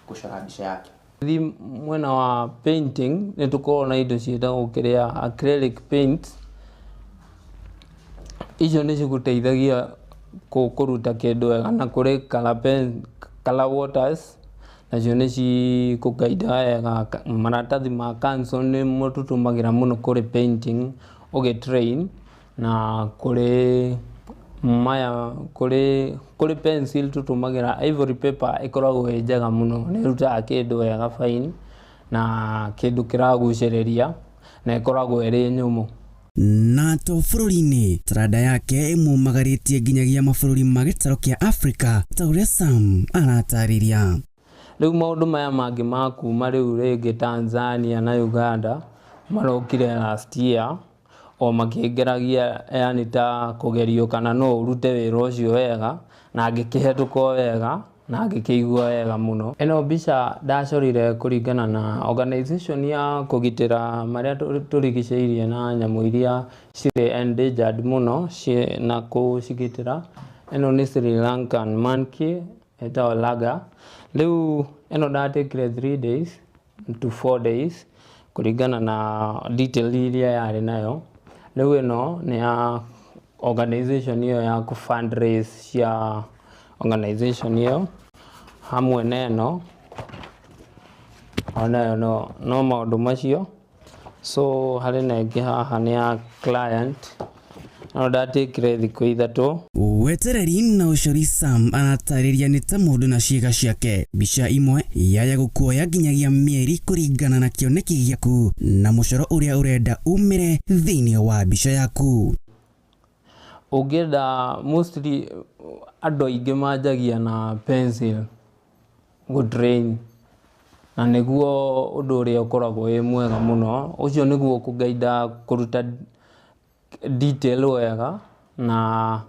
gũcora mbica yake. Thiĩ mwena wa painting nĩ tũkoragwo na indo ciĩtagwo acrylic paint. Icio nĩ cigũteithagia kũruta kĩndũ wega, na kũrĩ color waters, nacio nĩ cigũkaida wega. Maratathi ma cancel nĩmo tũtũmagĩra mũno kũrĩ painting ũgĩtrain, na kũrĩ maya kuri pencil tutumagira ivory paper ikoragwo njega muno ni rutaga kindu wega fine na kindu kiraguciriria na ikoragwo iri nyumu. NATO bũrũri-inĩ taranda yake ĩmũmagaritie nginyagia mabũrũri ma gĩtaro kĩa Afrika ta ũrĩa Sam aratarĩria. Rĩu maũndũ maya mangĩ ma kuma rĩu rĩngĩ Tanzania na Uganda marokire last year o makĩngeragia yani ta kũgerio kana no ũrute wĩra ũcio wega na ngĩkĩhetũka wega na ngĩkĩigua wega muno. Ĩno mbica ndacorire kũringana na organization ya kũgitĩra marĩa tũrigicĩirie na nyamũ iria cirĩ endangered muno na kũcigitĩra. Ĩno nĩ Sri Lankan monkey ĩtagwo laga. Rĩu ĩno ndatekire 3 days to 4 days kũringana na detail iria yarĩ nayo. Rĩu ĩno nĩ ya organization iyo ya fundraise cia organization iyo hamwe na ĩno onayo no maũndũ macio. So harĩ na ĩngĩ haha nĩ ya client no ndatekire thikũ 3. Wetereri na ucori Sam aratarĩria nĩ ta mũndũ na ciĩga ciake. Mbica imwe yaya gũkuoya nginyagia mĩeri kũringana na kĩoneki gĩaku na mũcoro ũrĩa ũrenda umĩre thĩinĩ wa mbica yaku. Ũngĩenda mostly andũ aingĩ manjagia na pencil gũtrain na nĩguo ũndũ ũrĩa ũkoragwo wĩ mwega mũno. Ũcio nĩguo ũkũgaida kũruta detail wega na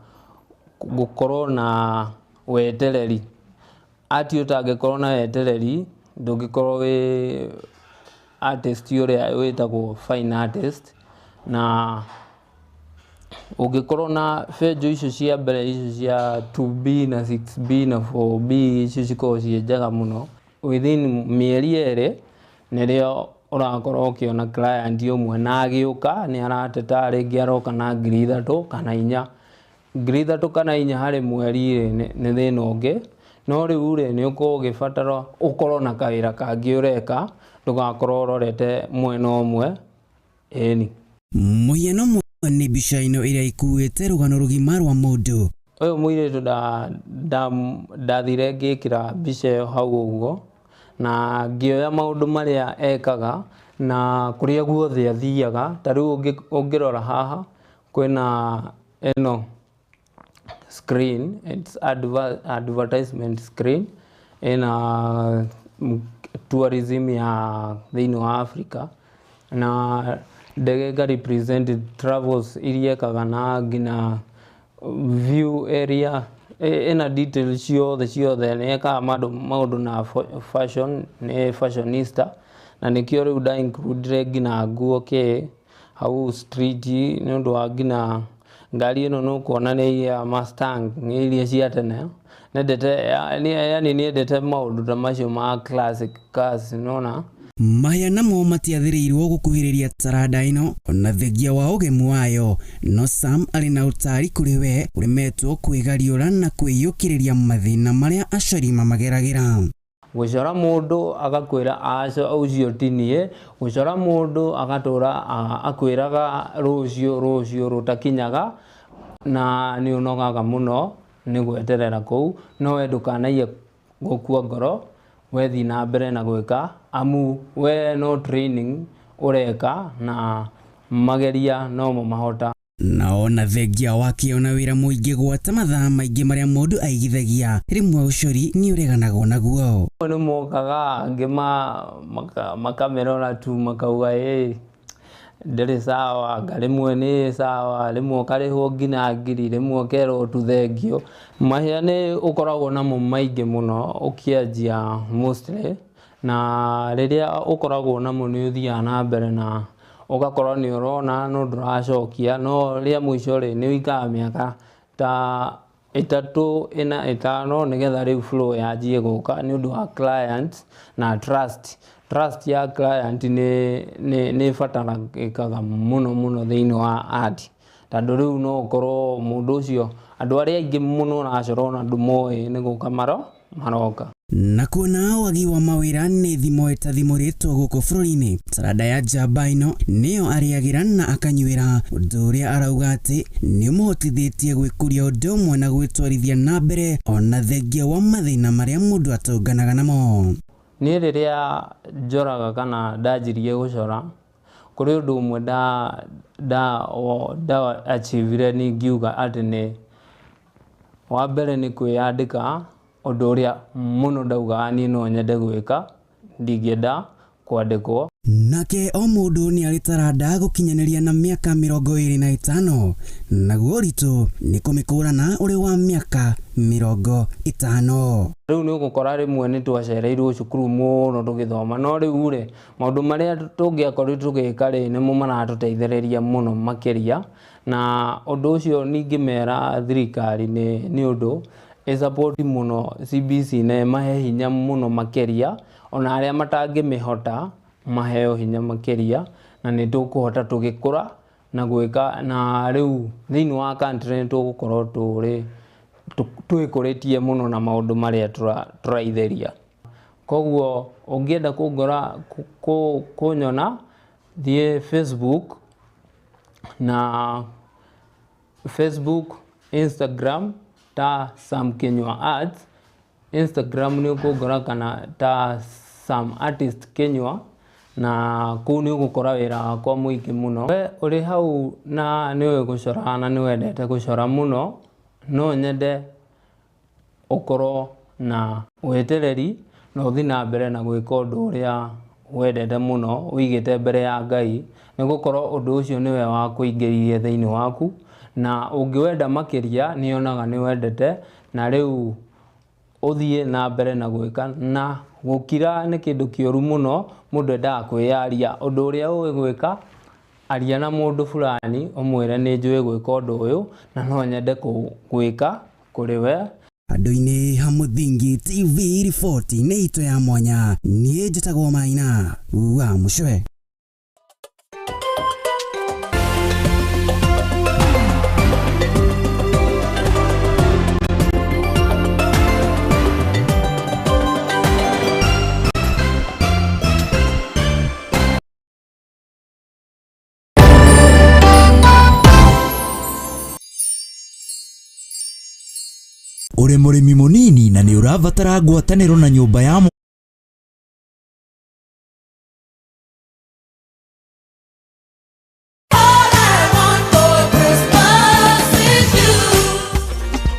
gũkorwo na wetereri. Ati ũtangĩkorwo na wetereri ndũngĩkorwo wĩ artist ũrĩa wĩtagwo fine artist. Na ũngĩkorwo na benjũ icio cia mbere icio cia 2B na 6B na 4B icio cikoragwo ciĩ njega mũno. Within mĩeri 2 nĩrĩo ũrakorwo ũkĩona client ũmwe na agĩũka nĩ arateta rĩngĩ aroka na 3,000 kana 4. 3,000 kana 4 harĩ mweri nĩ thĩna ũngĩ. No rĩu nĩ ũkorwo ũgĩbatara ũkorwo na kawĩra kangĩ ũreka ndũgakorwo ũrorete mwena ũmwe. Ĩni Mũhiano mwe nĩ mbica ĩno ĩrĩa ikuĩte rũgano rũgima rwa mũndũ. Ũyũ mũirĩtu ndathire ngĩkĩra mbica ĩyo hau ũguo na ngĩoya maũndũ marĩa ekaga na kũrĩa guothe athiaga. Ta rĩu ũngĩrora haha kwĩna ĩno screen, it's advertisement screen ĩna tourism ya thĩinĩ wa Africa na ndege represented travels iria ekaga na ngina view area ĩna details ciothe nĩ ekaga maũndũ na fashion, nĩ fashionista na nĩkĩo rĩu nda include ngina nguo hau street nĩ ũndũ wa ngina ngari ĩno nĩ ũkuona nĩ ya Mustang nĩ iria cia tene. Yani nĩendete maũndũ ta macio ma classic cars nona. Mahĩa namo matiathĩrĩirwo gũkuhĩrĩria taranda ĩno na thengia wa ũgemu wayo. No Sam arĩ na ũtari kũrĩ we ũremetwo kwĩgariũra na kwĩyũkĩrĩria mathĩna marĩa acori mamageragĩra. Gũcora mũndũ agakwĩra ũcio ti niĩ. Gũcora mũndũ agatũra akwĩraga rũciũ rũtakinyaga na nĩ ũnogaga mũno nĩ gweterera kũu. No we ndũkanaige gũkua ngoro, we thiĩ na mbere na gwĩka amu we no training ũreka na mageria no mahota. Na ona thengia wakĩona wĩra mũingĩ gwata mathaa maingĩ marĩa mũndũ aigithagia rĩmwe ũcori nĩ ũreganagwo naguo. Nĩ mokaga angĩ makamerora tu makauga ndĩrĩ sawa, rĩmwe nĩ sawa, rĩmwe ũkarĩhwo ngina 1,000, rĩmwe ũkerwo tu thengio. Mahĩa nĩ ũkoragwo namo maingĩ mũno ũkĩanjia mostly na rĩrĩa ũkoragwo namo nĩ ũthiaga na mbere na ũgakorwo nĩ ũrona no ndũracokia. No rĩa mũico nĩ ũikaraga mĩaka ta 3, 4, 5 nĩgetha rĩu flow yanjie gũka nĩ ũndũ wa client na trust. Trust ya client nĩ ĩbatarĩkaga mũno thĩinĩ wa art. Tondũ rĩu no ũkorwo mũndũ ũcio andũ arĩa aingĩ mũno ũracorwo na ndũmoĩ nĩ gũka maroka. na kuona wagi wa mawira nĩ thimo ĩtathimũrĩtwo gũkũ bũrũri-inĩ. Taranda ya njamba ĩno nĩyo arĩagĩra na akanyuĩra, ũndũ ũrĩa arauga atĩ nĩ ũmũhotithĩtie gwĩkũria ũndũ ũmwe na gwĩtwarithia na mbere ona thengia wa mathĩna marĩa mũndũ atũnganaga namo. Niĩ rĩrĩa njoraga kana ndanjirie gũcora, kũrĩ ũndũ ũmwe nda achievire nĩ ngiuga atĩ nĩ wa mbere nĩ kwĩyandĩka, ũndũ ũrĩa mũno ndaugaga niĩ no nyende gwĩka, ndingĩenda kwandĩkwo. Nake o mũndũ nĩ arĩ taranda gũkinyanĩria na mĩaka 25, naguo ũritũ nĩ kũmĩkũrana ũrĩ wa mĩaka 50. Rĩu nĩ ũgũkora rĩmwe nĩ twacereirwo cukuru mũno tũgĩthoma, no rĩu rĩ maũndũ marĩa tũngĩakorwo tũgĩka rĩ nĩmo maratũteithĩrĩria mũno makĩria, na ũndũ ũcio ningĩ mera thirikari nĩ ũndũ support mũno CBC na mahe hinya mũno makĩria, ona arĩa matangĩmĩhota maheo hinya makĩria, na nĩ tũkũhota tũgĩkũra na gwĩka. Na rĩu thĩinĩ wa country nĩ tũgũkorwo twĩkũrĩtie mũno na maũndũ marĩa tũraithĩria. Koguo ũngĩenda kũnyona thiĩ Facebook, na Facebook, Instagram ta Sam Kenywa Arts, Instagram nĩ ũkũngora kana ta Sam Artist Kenywa, na kũu nĩ ũgũkora wĩra wakwa mũingĩ mũno. We ũrĩ hau na nĩwe gũcora na nĩwendete gũcora mũno, no nyende ũkorwo na wetereri na ũthiĩ na mbere na gwĩka ũndũ ũrĩa wendete mũno ũigĩte mbere ya Ngai, nĩ gũkorwo ũndũ ũcio nĩwe wa kũingĩrĩire thĩinĩ waku, na ũngĩwenda makĩria nĩ onaga nĩ wendete, na rĩu ũthiĩ na mbere na gwĩka. Na gũkira nĩ kĩndũ kĩũru mũno mũndũ endaga kwĩyaria ũndũ ũrĩa ũĩ gwĩka, aria na mũndũ fulani ũmwĩre nĩ njũĩ gwĩka ũndũ ũyũ na no nyende gwĩka kũrĩ we. Andũ-inĩ ha Múingi TV riboti nĩ itũ ya mwanya, niĩ njĩtagwo Maina wa Mũcwe. Ũrĩ mũrĩmi mũnini na nĩ ũrabatara ngwatanĩro na nyũmba ya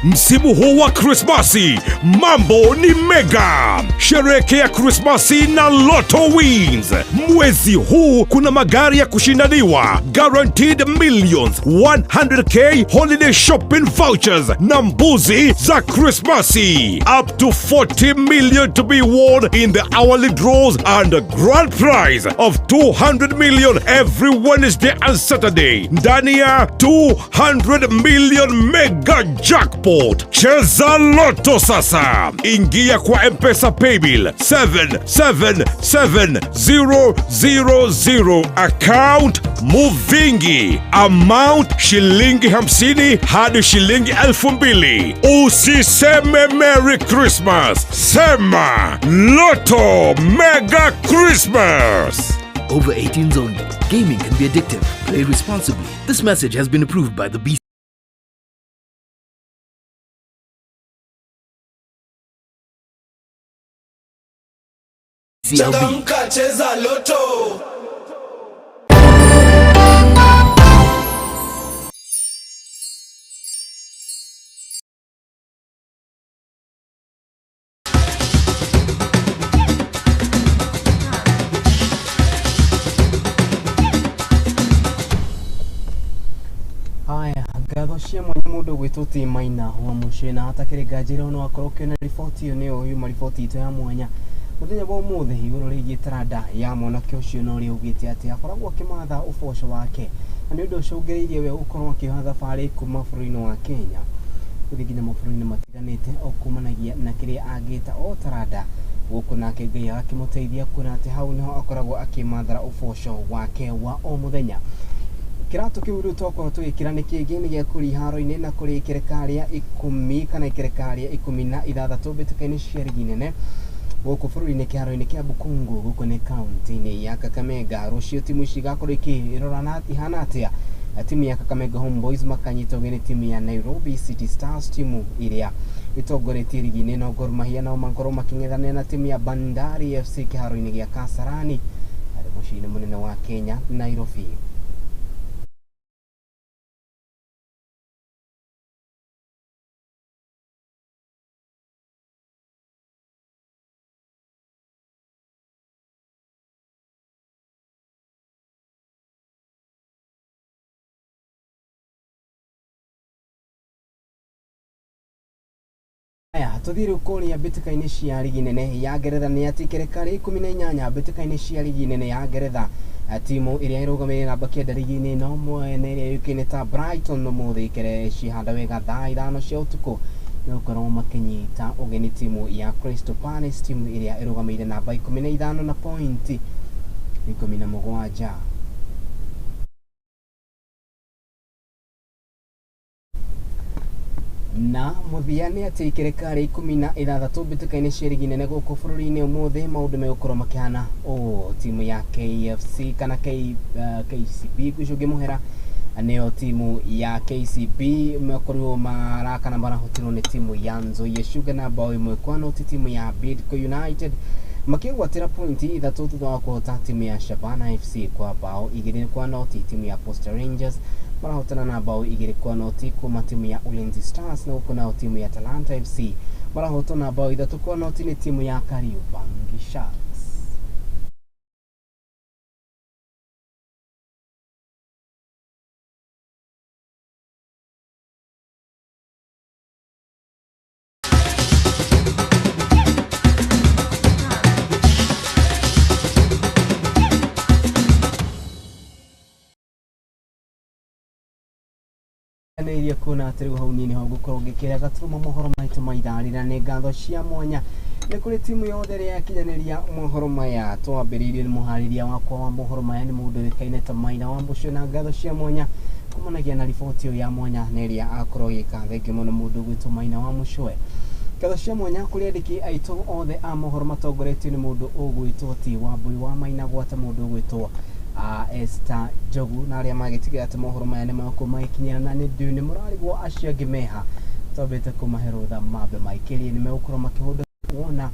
Msimu huu wa Krismasi mambo ni mega. Sherehekea Krismasi na Lotto Wins. Mwezi huu kuna magari ya kushindaniwa, guaranteed millions, 100k holiday shopping vouchers na mbuzi za Krismasi. Up to 40 million to be won in the hourly draws and a grand prize of 200 million every Wednesday and Saturday. Ndani ya 200 million mega jackpot. Cheza Lotto sasa. Ingia kwa M-Pesa Paybill 777000. Account Múingi. Amount shilingi 50 hadi shilingi 2000. Usiseme Merry Christmas, sema Lotto Mega Christmas. Over 18s only. Gaming can be addictive. Play responsibly. This message has been approved by the BC. Changamka, cheza Lotto. Haya, ngatho cia mwanya mũndũ gwĩtwo Maina wa Mũcwe, na hatakĩrĩ nganjĩra no akorwo kĩona riboti ĩyo nĩyo yuma riboti itũ ya mwanya mũthenya wa ũmũthĩ igũrũ rĩgiĩ taranda ya mwanake ũcio no rĩo ũgĩte atĩ akoragwo akĩmatha ũboco wake, na nĩ ũndũ ũcio ũngĩrĩirie we ũkorwo akĩoha thabarĩ kuma bũrũri-inĩ wa Kenya gũthiĩ nginya mabũrũri-inĩ matiganĩte o kumanagia na kĩrĩa angĩta o taranda gũkũ, nake Ngai agakĩmũteithia kuona atĩ hau nĩho akoragwo akĩmathara ũboco wake wa o mũthenya. kirato kiuru toko twikira ni kigini gya kuri haro-ini na kuri kirekaria 10 kana kirekaria 16 betikaini ciariginene gũkũ bũrũri-inĩ kĩharo-inĩ kĩa Bukungu gũkũ nĩ kaunti-inĩ ya Kakamega. Rũciũ timu ici igakorwo ikĩrorana ihana atĩa. Timu ya Kakamega Homeboys makanyita ũgeni timu ya Nairobi City Stars, timu iria itongoretie ligi-inĩ, no Gor Mahia nao makorwo making'ethanĩra na timu ya Bandari FC kĩharo-inĩ gĩa Kasarani harĩ mũciĩ-inĩ mũnene wa Kenya, Nairobi. Aya tuthire ukoni ya betikaini cia ligi nene ya Ngeretha nĩ ati kirekaria 18 betikaini cia ligi nene ya Ngeretha. Timu iria irugamĩrĩire namba kenda ligi-inĩ no mwene iria yũĩkaine ta Brighton mũthĩ ikere cihanda wega thaa 5 cia ũtukũ nĩ gũkorwo makĩnyita ũgeni timu ya Crystal Palace, timu iria irugamĩrĩire namba 15 na point 17. Na muthia nĩ atĩ kirekaria 16 betikaini cia ligi nene gũkũ bũrũri-inĩ ũmũthĩ maũndũ megũkorwo makĩhana timu ya KFC kana KCB gũcũngĩ mũhera nĩyo timu ya KCB makorwo marakana marahotirwo nĩ timu ya Nzoia Sugar na bao 1-0 timu ya Bidco United makĩgwatĩra pointi 3 thutha wa kũhota timu ya Shabana FC kwa bao 2-0. Timu ya Posta Rangers marahotana na bao 2-0 kuma timu ya Ulinzi Stars, na huko nao timu ya Talanta FC marahotana na bao 3-0 ni timu ya Kariobangi Sharks. Nĩiria kuona atĩ rĩu hau niĩ nĩho ngũkorwo ngĩkĩrĩa gaturuma mohoro maitũ ma ithari, na nĩ ngatho cia mwanya nĩ kũrĩ timu yothe ĩrĩa yakinyanĩria mohoro maya. Twambĩrĩirie nĩ mũharĩria wakwa wa mohoro maya nĩ mũndũ ũĩkaine ta Maina wa Mbucio, na ngatho cia mwanya kumanagia na riboti ĩyo ya mwanya nĩ ĩrĩa akorwo agĩka. Thengiũ mũno mũndũ ũgwĩtwo Maina wa Mbucio. Ngatho cia mwanya kũrĩ andĩki aitũ othe a mohoro matongoretio nĩ mũndũ ũgwĩtwo ti Wambui wa Maina, gwata mũndũ ũgwĩtwo Esther Jogu, na arĩa magĩtigĩra atĩ mohoro maya nĩ magũkorwo magĩkinyĩra na nĩ ndĩũ nĩ mũrarigwo acio angĩ meha twambĩte kũmahe rũtha mambe maikĩrie nĩ megũkorwo makĩhũnda kuona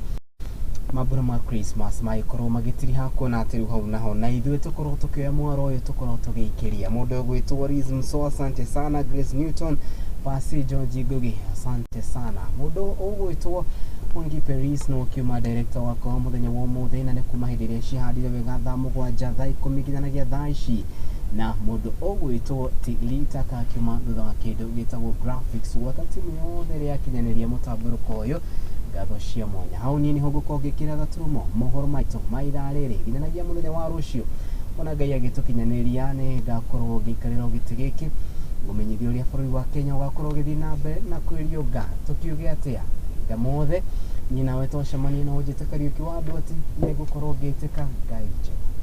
mambura ma Christmas magĩkorwo magĩtiriha kuona atĩ rĩu hau naho na ithuĩ tũkorwo tũkĩoya mwaro ũyũ tũkorwo tũgĩikĩria. Mũndũ ũgwĩtwo Rizm So, asante sana. Grace Newton, Pasi George Ngugi, asante sana. Mũndũ ũgwĩtwo Múingi Paris no kiuma director wako mũthenya wa ũmũthĩ, na nĩ kuma hĩndĩ ĩrĩa cihandire wega thaa 7 thaa 10 nginyagia thaa ici. Na mũndũ ũgwĩtwo Tilita kakiuma thutha wa kĩndũ gĩtagwo graphics, gwata timu yothe ĩrĩa yakinyanĩria mũtambũrũko ũyũ ngatho cia mwanya. Hau niĩ nĩho ngũkorwo ngĩkĩra gaturumo mohoro maitũ ma ithaa rĩrĩ nginyagia mũthenya wa rũciũ, ona Ngai agĩtũkinyanĩria nĩ ngakorwo ngĩikarĩra gĩtĩ gĩkĩ ngũmenyithia ũrĩa bũrũri wa Kenya ũgakorwo ũgĩthiĩ na mbere na kwĩriũnga tũkiuge atĩa mothe. Niĩ nawe twacemania na ũnjĩte Kariuki wa andũ ati nĩ ngũkorwo ngĩtĩka Ngai njega.